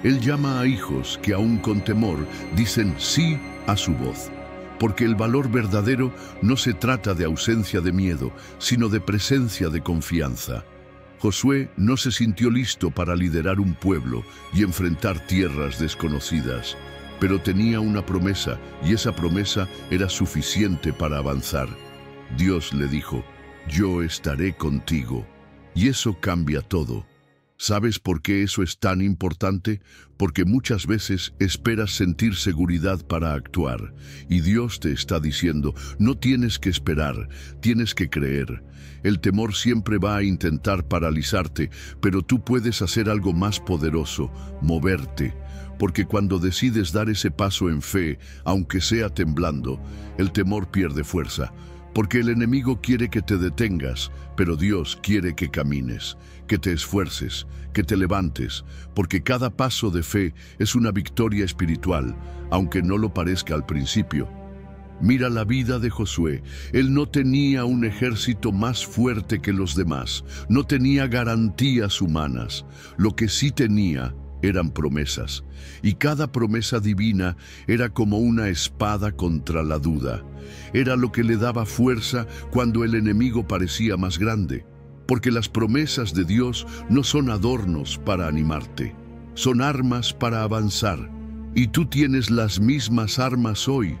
S1: Él llama a hijos que aún con temor dicen sí a su voz. Porque el valor verdadero no se trata de ausencia de miedo, sino de presencia de confianza. Josué no se sintió listo para liderar un pueblo y enfrentar tierras desconocidas, pero tenía una promesa y esa promesa era suficiente para avanzar. Dios le dijo, yo estaré contigo, y eso cambia todo. ¿Sabes por qué eso es tan importante? Porque muchas veces esperas sentir seguridad para actuar, y Dios te está diciendo, no tienes que esperar, tienes que creer. El temor siempre va a intentar paralizarte, pero tú puedes hacer algo más poderoso, moverte. Porque cuando decides dar ese paso en fe, aunque sea temblando, el temor pierde fuerza. Porque el enemigo quiere que te detengas, pero Dios quiere que camines, que te esfuerces, que te levantes, porque cada paso de fe es una victoria espiritual, aunque no lo parezca al principio. Mira la vida de Josué. Él no tenía un ejército más fuerte que los demás, no tenía garantías humanas. Lo que sí tenía eran promesas, y cada promesa divina era como una espada contra la duda. Era lo que le daba fuerza cuando el enemigo parecía más grande, porque las promesas de Dios no son adornos para animarte, son armas para avanzar, y tú tienes las mismas armas hoy.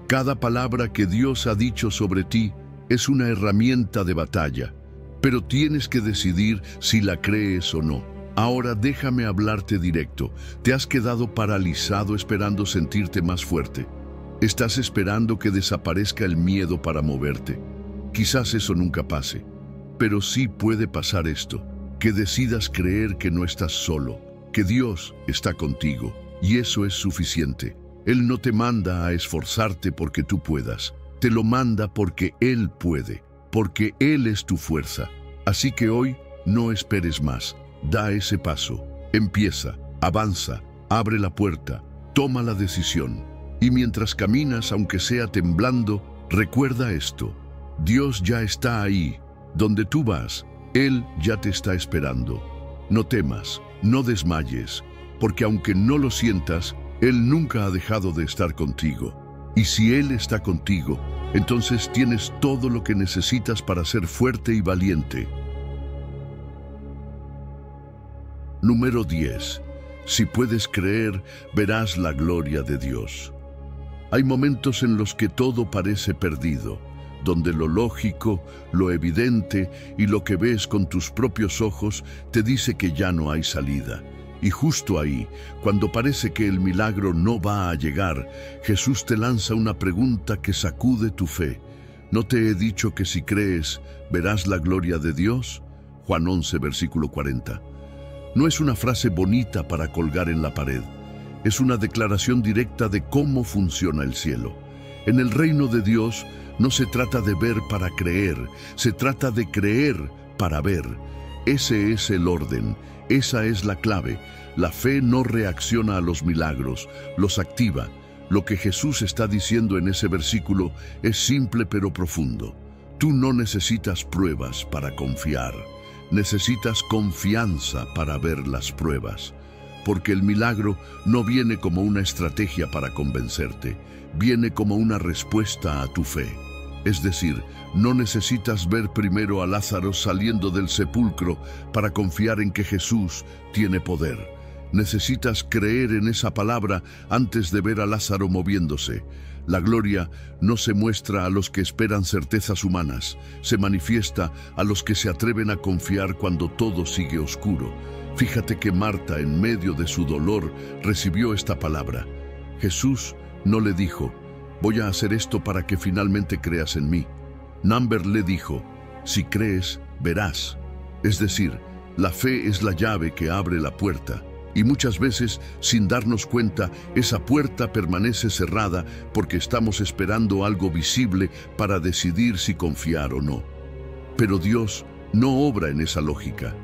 S1: Cada palabra que Dios ha dicho sobre ti es una herramienta de batalla, pero tienes que decidir si la crees o no. Ahora déjame hablarte directo. ¿Te has quedado paralizado esperando sentirte más fuerte? ¿Estás esperando que desaparezca el miedo para moverte? Quizás eso nunca pase, pero sí puede pasar esto, que decidas creer que no estás solo, que Dios está contigo, y eso es suficiente. Él no te manda a esforzarte porque tú puedas, te lo manda porque Él puede, porque Él es tu fuerza. Así que hoy no esperes más. Da ese paso, empieza, avanza, abre la puerta, toma la decisión. Y mientras caminas, aunque sea temblando, recuerda esto: Dios ya está ahí, donde tú vas, Él ya te está esperando. No temas, no desmayes, porque aunque no lo sientas, Él nunca ha dejado de estar contigo. Y si Él está contigo, entonces tienes todo lo que necesitas para ser fuerte y valiente. Número 10. Si puedes creer, verás la gloria de Dios. Hay momentos en los que todo parece perdido, donde lo lógico, lo evidente y lo que ves con tus propios ojos te dice que ya no hay salida. Y justo ahí, cuando parece que el milagro no va a llegar, Jesús te lanza una pregunta que sacude tu fe. ¿No te he dicho que si crees, verás la gloria de Dios? Juan 11, versículo 40. No es una frase bonita para colgar en la pared. Es una declaración directa de cómo funciona el cielo. En el reino de Dios no se trata de ver para creer, se trata de creer para ver. Ese es el orden, esa es la clave. La fe no reacciona a los milagros, los activa. Lo que Jesús está diciendo en ese versículo es simple pero profundo. Tú no necesitas pruebas para confiar. Necesitas confianza para ver las pruebas, porque el milagro no viene como una estrategia para convencerte, viene como una respuesta a tu fe. Es decir, no necesitas ver primero a Lázaro saliendo del sepulcro para confiar en que Jesús tiene poder. Necesitas creer en esa palabra antes de ver a Lázaro moviéndose. La gloria no se muestra a los que esperan certezas humanas, se manifiesta a los que se atreven a confiar cuando todo sigue oscuro. Fíjate que Marta, en medio de su dolor, recibió esta palabra. Jesús no le dijo, voy a hacer esto para que finalmente creas en mí. Namber le dijo, si crees, verás. Es decir, la fe es la llave que abre la puerta. Y muchas veces, sin darnos cuenta, esa puerta permanece cerrada porque estamos esperando algo visible para decidir si confiar o no. Pero Dios no obra en esa lógica.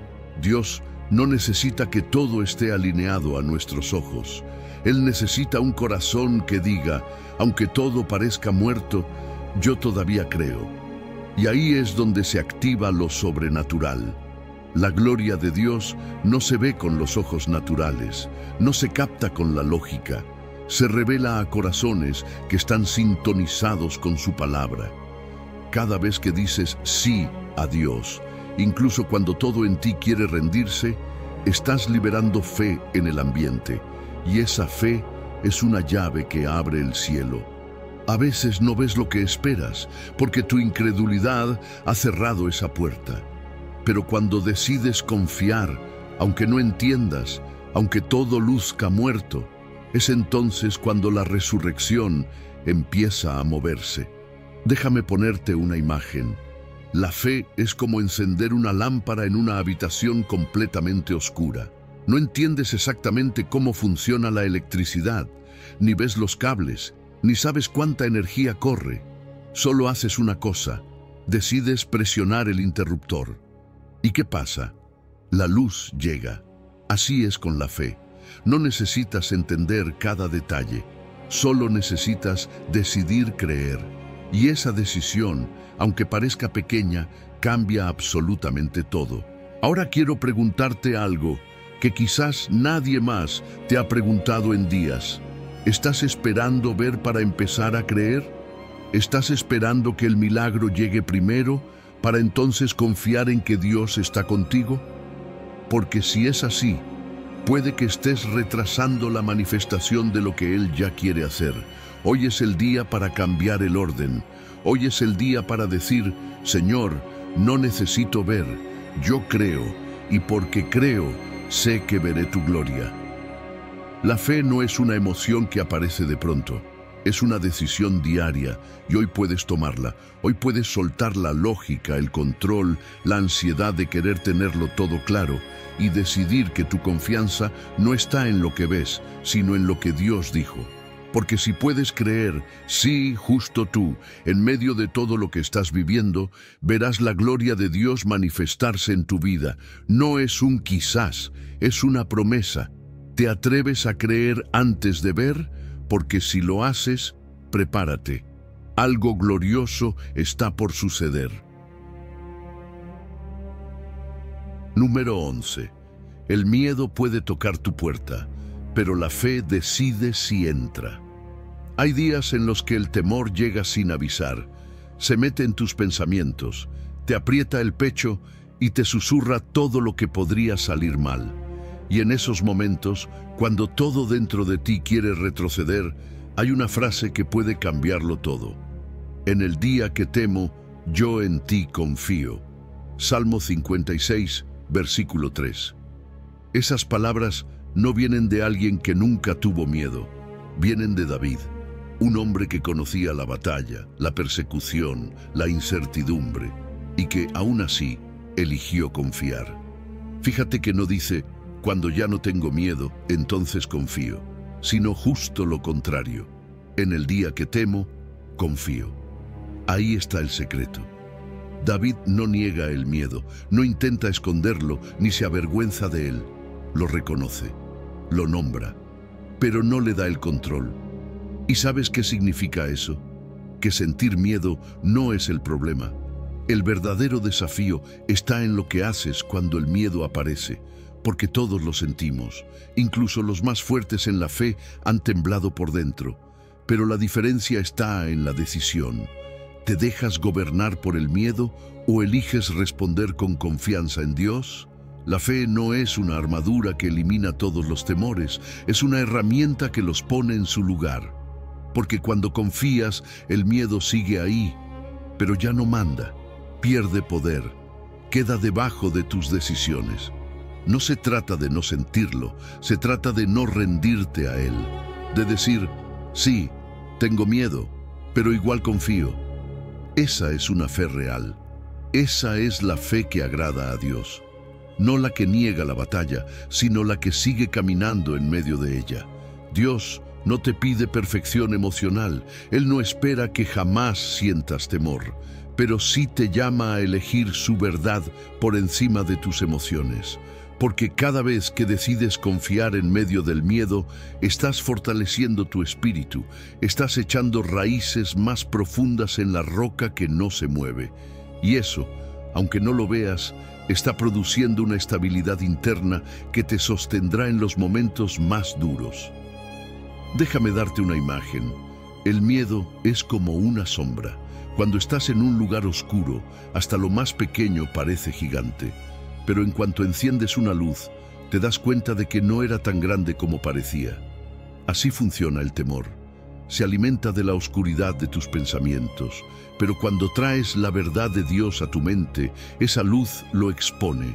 S1: Dios no necesita que todo esté alineado a nuestros ojos. Él necesita un corazón que diga, aunque todo parezca muerto, yo todavía creo. Y ahí es donde se activa lo sobrenatural. La gloria de Dios no se ve con los ojos naturales, no se capta con la lógica, se revela a corazones que están sintonizados con su palabra. Cada vez que dices sí a Dios, incluso cuando todo en ti quiere rendirse, estás liberando fe en el ambiente, y esa fe es una llave que abre el cielo. A veces no ves lo que esperas, porque tu incredulidad ha cerrado esa puerta. Pero cuando decides confiar, aunque no entiendas, aunque todo luzca muerto, es entonces cuando la resurrección empieza a moverse. Déjame ponerte una imagen. La fe es como encender una lámpara en una habitación completamente oscura. No entiendes exactamente cómo funciona la electricidad, ni ves los cables, ni sabes cuánta energía corre. Solo haces una cosa, decides presionar el interruptor. ¿Y qué pasa? La luz llega. Así es con la fe. No necesitas entender cada detalle, solo necesitas decidir creer. Y esa decisión, aunque parezca pequeña, cambia absolutamente todo. Ahora quiero preguntarte algo que quizás nadie más te ha preguntado en días. ¿Estás esperando ver para empezar a creer? ¿Estás esperando que el milagro llegue primero para entonces confiar en que Dios está contigo? Porque si es así, puede que estés retrasando la manifestación de lo que Él ya quiere hacer. Hoy es el día para cambiar el orden. Hoy es el día para decir, Señor, no necesito ver, yo creo, y porque creo, sé que veré tu gloria. La fe no es una emoción que aparece de pronto. Es una decisión diaria y hoy puedes tomarla. Hoy puedes soltar la lógica, el control, la ansiedad de querer tenerlo todo claro y decidir que tu confianza no está en lo que ves, sino en lo que Dios dijo. Porque si puedes creer, sí, justo tú, en medio de todo lo que estás viviendo, verás la gloria de Dios manifestarse en tu vida. No es un quizás, es una promesa. ¿Te atreves a creer antes de ver? Porque si lo haces, prepárate. Algo glorioso está por suceder. Número 11. El miedo puede tocar tu puerta, pero la fe decide si entra. Hay días en los que el temor llega sin avisar, se mete en tus pensamientos, te aprieta el pecho y te susurra todo lo que podría salir mal. Y en esos momentos, cuando todo dentro de ti quiere retroceder, hay una frase que puede cambiarlo todo. En el día que temo, yo en ti confío. Salmo 56, versículo 3. Esas palabras no vienen de alguien que nunca tuvo miedo, vienen de David, un hombre que conocía la batalla, la persecución, la incertidumbre, y que aún así eligió confiar. Fíjate que no dice, cuando ya no tengo miedo, entonces confío, sino justo lo contrario. En el día que temo, confío. Ahí está el secreto. David no niega el miedo, no intenta esconderlo, ni se avergüenza de él. Lo reconoce, lo nombra, pero no le da el control. ¿Y sabes qué significa eso? Que sentir miedo no es el problema. El verdadero desafío está en lo que haces cuando el miedo aparece, porque todos lo sentimos, incluso los más fuertes en la fe han temblado por dentro. Pero la diferencia está en la decisión. ¿Te dejas gobernar por el miedo o eliges responder con confianza en Dios? La fe no es una armadura que elimina todos los temores, es una herramienta que los pone en su lugar. Porque cuando confías, el miedo sigue ahí, pero ya no manda, pierde poder, queda debajo de tus decisiones. No se trata de no sentirlo, se trata de no rendirte a él, de decir, sí, tengo miedo, pero igual confío. Esa es una fe real. Esa es la fe que agrada a Dios. no la que niega la batalla, sino la que sigue caminando en medio de ella. Dios no te pide perfección emocional, Él no espera que jamás sientas temor, pero sí te llama a elegir su verdad por encima de tus emociones. Porque cada vez que decides confiar en medio del miedo, estás fortaleciendo tu espíritu, estás echando raíces más profundas en la roca que no se mueve. Y eso, aunque no lo veas, está produciendo una estabilidad interna que te sostendrá en los momentos más duros. Déjame darte una imagen. El miedo es como una sombra. Cuando estás en un lugar oscuro, hasta lo más pequeño parece gigante. Pero en cuanto enciendes una luz, te das cuenta de que no era tan grande como parecía. Así funciona el temor. Se alimenta de la oscuridad de tus pensamientos, pero cuando traes la verdad de Dios a tu mente, esa luz lo expone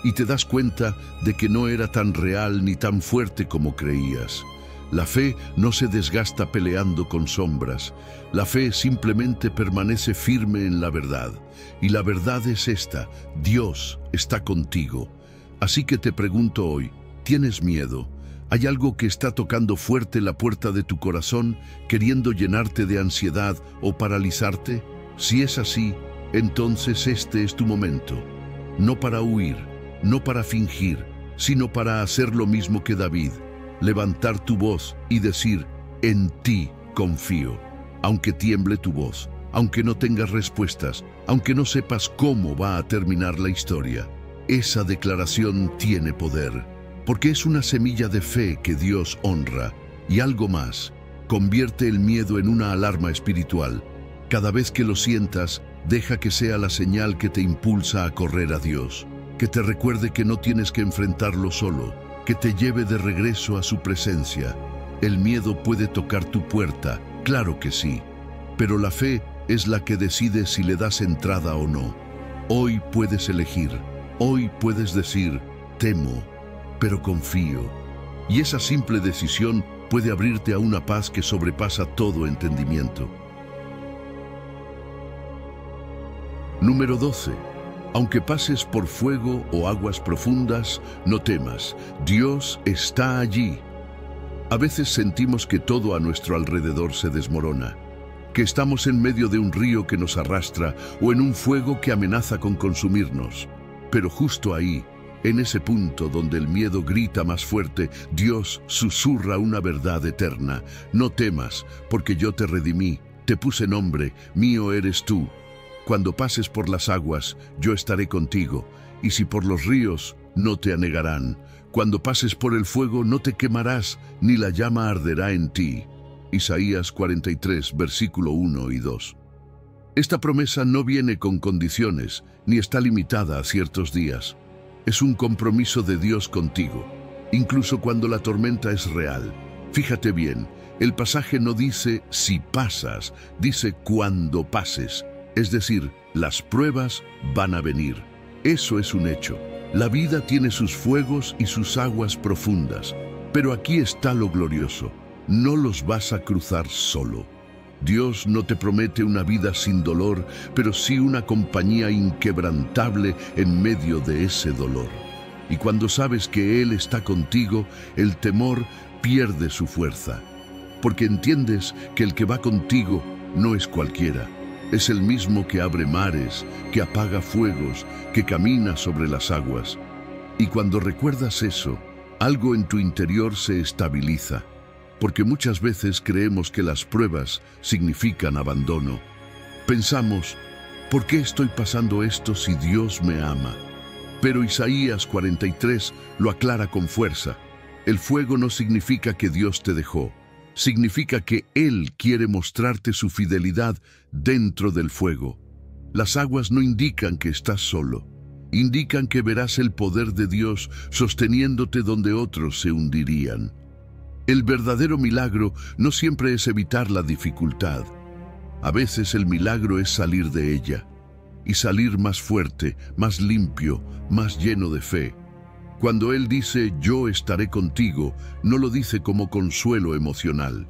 S1: y te das cuenta de que no era tan real ni tan fuerte como creías. La fe no se desgasta peleando con sombras. La fe simplemente permanece firme en la verdad. Y la verdad es esta: Dios está contigo. Así que te pregunto hoy, ¿tienes miedo? ¿Hay algo que está tocando fuerte la puerta de tu corazón, queriendo llenarte de ansiedad o paralizarte? Si es así, entonces este es tu momento. No para huir, no para fingir, sino para hacer lo mismo que David. Levantar tu voz y decir: en ti confío. Aunque tiemble tu voz, aunque no tengas respuestas, aunque no sepas cómo va a terminar la historia, esa declaración tiene poder, porque es una semilla de fe que Dios honra. Y algo más, convierte el miedo en una alarma espiritual. Cada vez que lo sientas, deja que sea la señal que te impulsa a correr a Dios, que te recuerde que no tienes que enfrentarlo solo, que te lleve de regreso a su presencia. El miedo puede tocar tu puerta, claro que sí, pero la fe es la que decide si le das entrada o no. Hoy puedes elegir, hoy puedes decir: temo, pero confío. Y esa simple decisión puede abrirte a una paz que sobrepasa todo entendimiento. Número 12. Aunque pases por fuego o aguas profundas, no temas, Dios está allí. A veces sentimos que todo a nuestro alrededor se desmorona, que estamos en medio de un río que nos arrastra o en un fuego que amenaza con consumirnos. Pero justo ahí, en ese punto donde el miedo grita más fuerte, Dios susurra una verdad eterna: no temas, porque yo te redimí, te puse nombre, mío eres tú. Cuando pases por las aguas, yo estaré contigo, y si por los ríos, no te anegarán. Cuando pases por el fuego, no te quemarás, ni la llama arderá en ti. Isaías 43, versículo 1 y 2. Esta promesa no viene con condiciones, ni está limitada a ciertos días. Es un compromiso de Dios contigo, incluso cuando la tormenta es real. Fíjate bien, el pasaje no dice si pasas, dice cuando pases. Es decir, las pruebas van a venir. Eso es un hecho. La vida tiene sus fuegos y sus aguas profundas. Pero aquí está lo glorioso: no los vas a cruzar solo. Dios no te promete una vida sin dolor, pero sí una compañía inquebrantable en medio de ese dolor. Y cuando sabes que Él está contigo, el temor pierde su fuerza. Porque entiendes que el que va contigo no es cualquiera. Es el mismo que abre mares, que apaga fuegos, que camina sobre las aguas. Y cuando recuerdas eso, algo en tu interior se estabiliza. Porque muchas veces creemos que las pruebas significan abandono. Pensamos: ¿por qué estoy pasando esto si Dios me ama? Pero Isaías 43 lo aclara con fuerza. El fuego no significa que Dios te dejó. Significa que Él quiere mostrarte su fidelidad dentro del fuego. Las aguas no indican que estás solo. Indican que verás el poder de Dios sosteniéndote donde otros se hundirían. El verdadero milagro no siempre es evitar la dificultad. A veces el milagro es salir de ella, y salir más fuerte, más limpio, más lleno de fe. Cuando Él dice yo estaré contigo, no lo dice como consuelo emocional.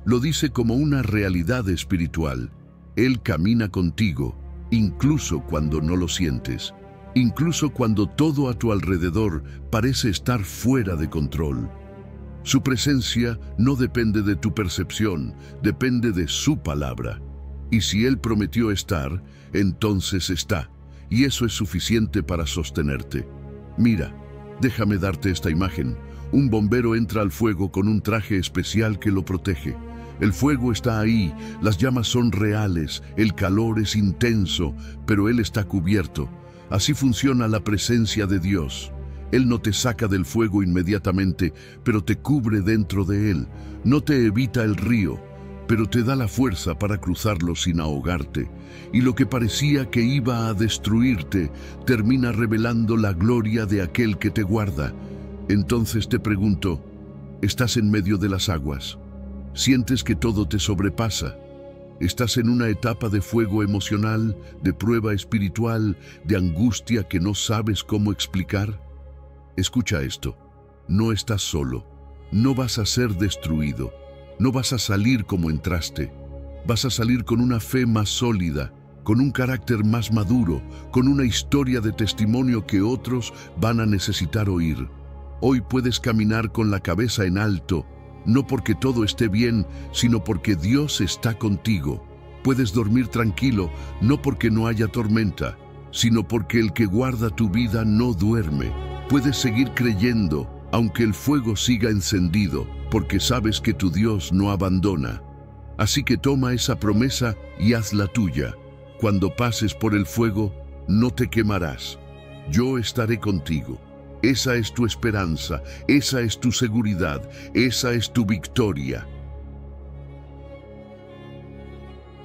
S1: Lo dice como una realidad espiritual. Él camina contigo, incluso cuando no lo sientes. incluso cuando todo a tu alrededor parece estar fuera de control. Su presencia no depende de tu percepción, depende de su palabra. Y si Él prometió estar, entonces está, y eso es suficiente para sostenerte. Mira, déjame darte esta imagen. Un bombero entra al fuego con un traje especial que lo protege. El fuego está ahí, las llamas son reales, el calor es intenso, pero Él está cubierto. Así funciona la presencia de Dios. Él no te saca del fuego inmediatamente, pero te cubre dentro de él. No te evita el río, pero te da la fuerza para cruzarlo sin ahogarte. Y lo que parecía que iba a destruirte, termina revelando la gloria de aquel que te guarda. Entonces te pregunto, ¿estás en medio de las aguas? ¿Sientes que todo te sobrepasa? ¿Estás en una etapa de fuego emocional, de prueba espiritual, de angustia que no sabes cómo explicar? Escucha esto, no estás solo, no vas a ser destruido, no vas a salir como entraste, vas a salir con una fe más sólida, con un carácter más maduro, con una historia de testimonio que otros van a necesitar oír. Hoy puedes caminar con la cabeza en alto, no porque todo esté bien, sino porque Dios está contigo. Puedes dormir tranquilo, no porque no haya tormenta, sino porque el que guarda tu vida no duerme. Puedes seguir creyendo, aunque el fuego siga encendido, porque sabes que tu Dios no abandona. Así que toma esa promesa y hazla tuya. Cuando pases por el fuego, no te quemarás. Yo estaré contigo. Esa es tu esperanza, esa es tu seguridad, esa es tu victoria.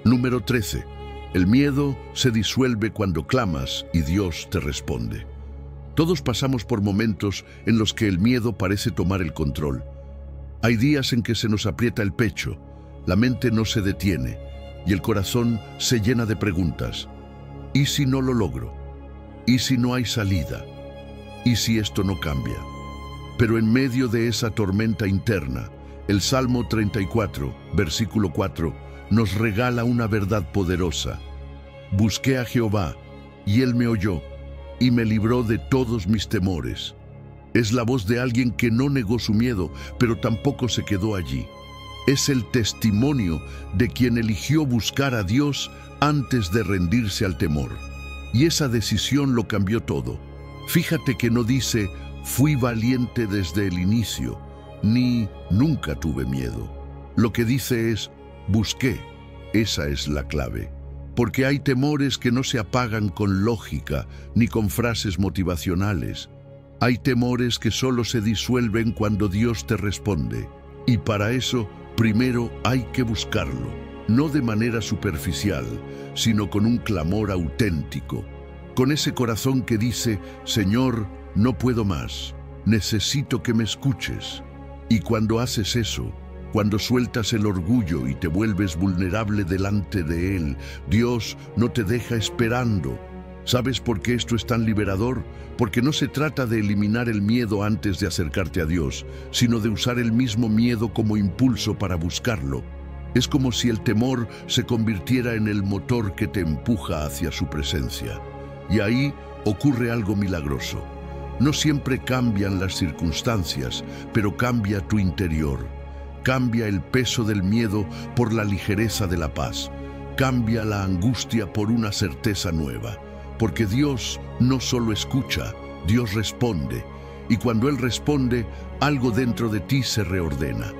S1: Número 13. El miedo se disuelve cuando clamas y Dios te responde. Todos pasamos por momentos en los que el miedo parece tomar el control. Hay días en que se nos aprieta el pecho, la mente no se detiene y el corazón se llena de preguntas. ¿Y si no lo logro? ¿Y si no hay salida? ¿Y si esto no cambia? Pero en medio de esa tormenta interna, el Salmo 34, versículo 4, nos regala una verdad poderosa. Busqué a Jehová, y Él me oyó, y me libró de todos mis temores. Es la voz de alguien que no negó su miedo, pero tampoco se quedó allí. Es el testimonio de quien eligió buscar a Dios antes de rendirse al temor. Y esa decisión lo cambió todo. Fíjate que no dice, fui valiente desde el inicio, ni nunca tuve miedo. Lo que dice es, busqué. Esa es la clave. Porque hay temores que no se apagan con lógica ni con frases motivacionales. Hay temores que solo se disuelven cuando Dios te responde. Y para eso, primero hay que buscarlo, no de manera superficial, sino con un clamor auténtico. Con ese corazón que dice, Señor, no puedo más, necesito que me escuches. Y cuando haces eso, cuando sueltas el orgullo y te vuelves vulnerable delante de Él, Dios no te deja esperando. ¿Sabes por qué esto es tan liberador? Porque no se trata de eliminar el miedo antes de acercarte a Dios, sino de usar el mismo miedo como impulso para buscarlo. Es como si el temor se convirtiera en el motor que te empuja hacia su presencia. Y ahí ocurre algo milagroso. No siempre cambian las circunstancias, pero cambia tu interior. Cambia el peso del miedo por la ligereza de la paz. Cambia la angustia por una certeza nueva. Porque Dios no solo escucha, Dios responde. Y cuando Él responde, algo dentro de ti se reordena.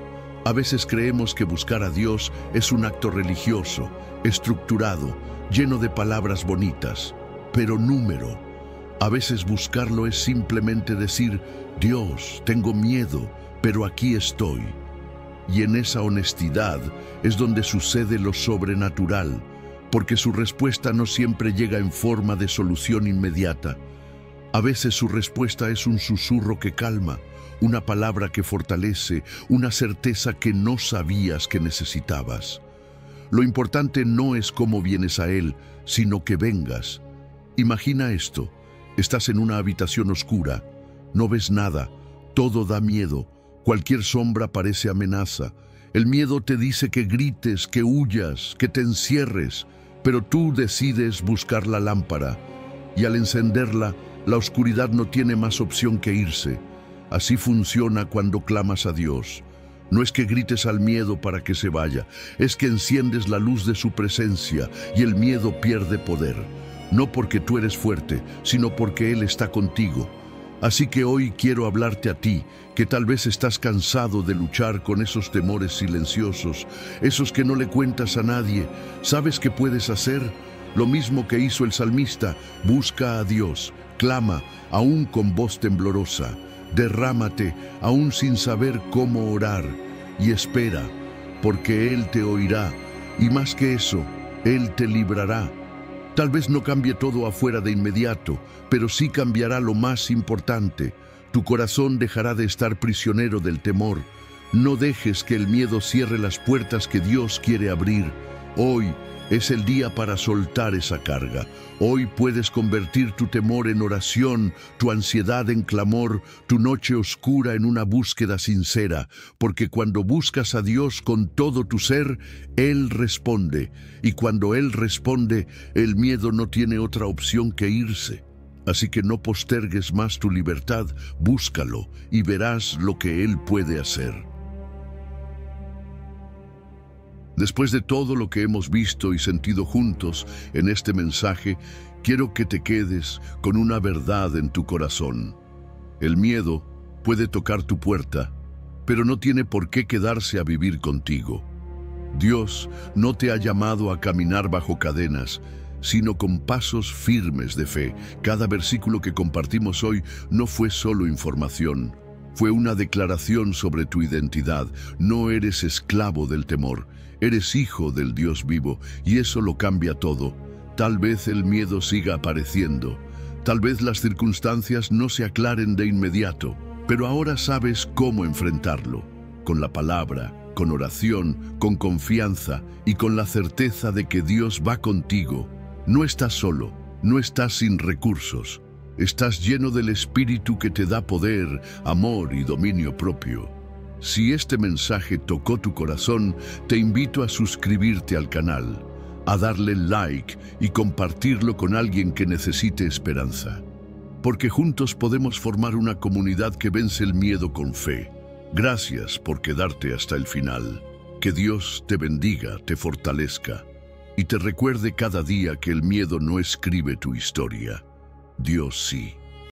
S1: A veces creemos que buscar a Dios es un acto religioso, estructurado, lleno de palabras bonitas. Pero número. A veces buscarlo es simplemente decir, Dios, tengo miedo, pero aquí estoy. Y en esa honestidad es donde sucede lo sobrenatural, porque su respuesta no siempre llega en forma de solución inmediata. A veces su respuesta es un susurro que calma, una palabra que fortalece, una certeza que no sabías que necesitabas. Lo importante no es cómo vienes a Él, sino que vengas. Imagina esto, estás en una habitación oscura, no ves nada, todo da miedo, cualquier sombra parece amenaza. El miedo te dice que grites, que huyas, que te encierres, pero tú decides buscar la lámpara. y al encenderla, la oscuridad no tiene más opción que irse. Así funciona cuando clamas a Dios. No es que grites al miedo para que se vaya, es que enciendes la luz de su presencia y el miedo pierde poder. No porque tú eres fuerte, sino porque Él está contigo. Así que hoy quiero hablarte a ti, que tal vez estás cansado de luchar con esos temores silenciosos, esos que no le cuentas a nadie. ¿Sabes qué puedes hacer? Lo mismo que hizo el salmista: busca a Dios, clama, aún con voz temblorosa, derrámate, aún sin saber cómo orar, y espera, porque Él te oirá, y más que eso, Él te librará. Tal vez no cambie todo afuera de inmediato, pero sí cambiará lo más importante. Tu corazón dejará de estar prisionero del temor. No dejes que el miedo cierre las puertas que Dios quiere abrir. Hoy es el día para soltar esa carga. Hoy puedes convertir tu temor en oración, tu ansiedad en clamor, tu noche oscura en una búsqueda sincera, porque cuando buscas a Dios con todo tu ser, Él responde, y cuando Él responde, el miedo no tiene otra opción que irse. Así que no postergues más tu libertad, búscalo y verás lo que Él puede hacer. Después de todo lo que hemos visto y sentido juntos en este mensaje, quiero que te quedes con una verdad en tu corazón. El miedo puede tocar tu puerta, pero no tiene por qué quedarse a vivir contigo. Dios no te ha llamado a caminar bajo cadenas, sino con pasos firmes de fe. Cada versículo que compartimos hoy no fue solo información, fue una declaración sobre tu identidad. No eres esclavo del temor. Eres hijo del Dios vivo, y eso lo cambia todo. Tal vez el miedo siga apareciendo, tal vez las circunstancias no se aclaren de inmediato, pero ahora sabes cómo enfrentarlo, con la palabra, con oración, con confianza y con la certeza de que Dios va contigo. No estás solo, no estás sin recursos, estás lleno del Espíritu que te da poder, amor y dominio propio. Si este mensaje tocó tu corazón, te invito a suscribirte al canal, a darle like y compartirlo con alguien que necesite esperanza. Porque juntos podemos formar una comunidad que vence el miedo con fe. Gracias por quedarte hasta el final. Que Dios te bendiga, te fortalezca y te recuerde cada día que el miedo no escribe tu historia. Dios sí.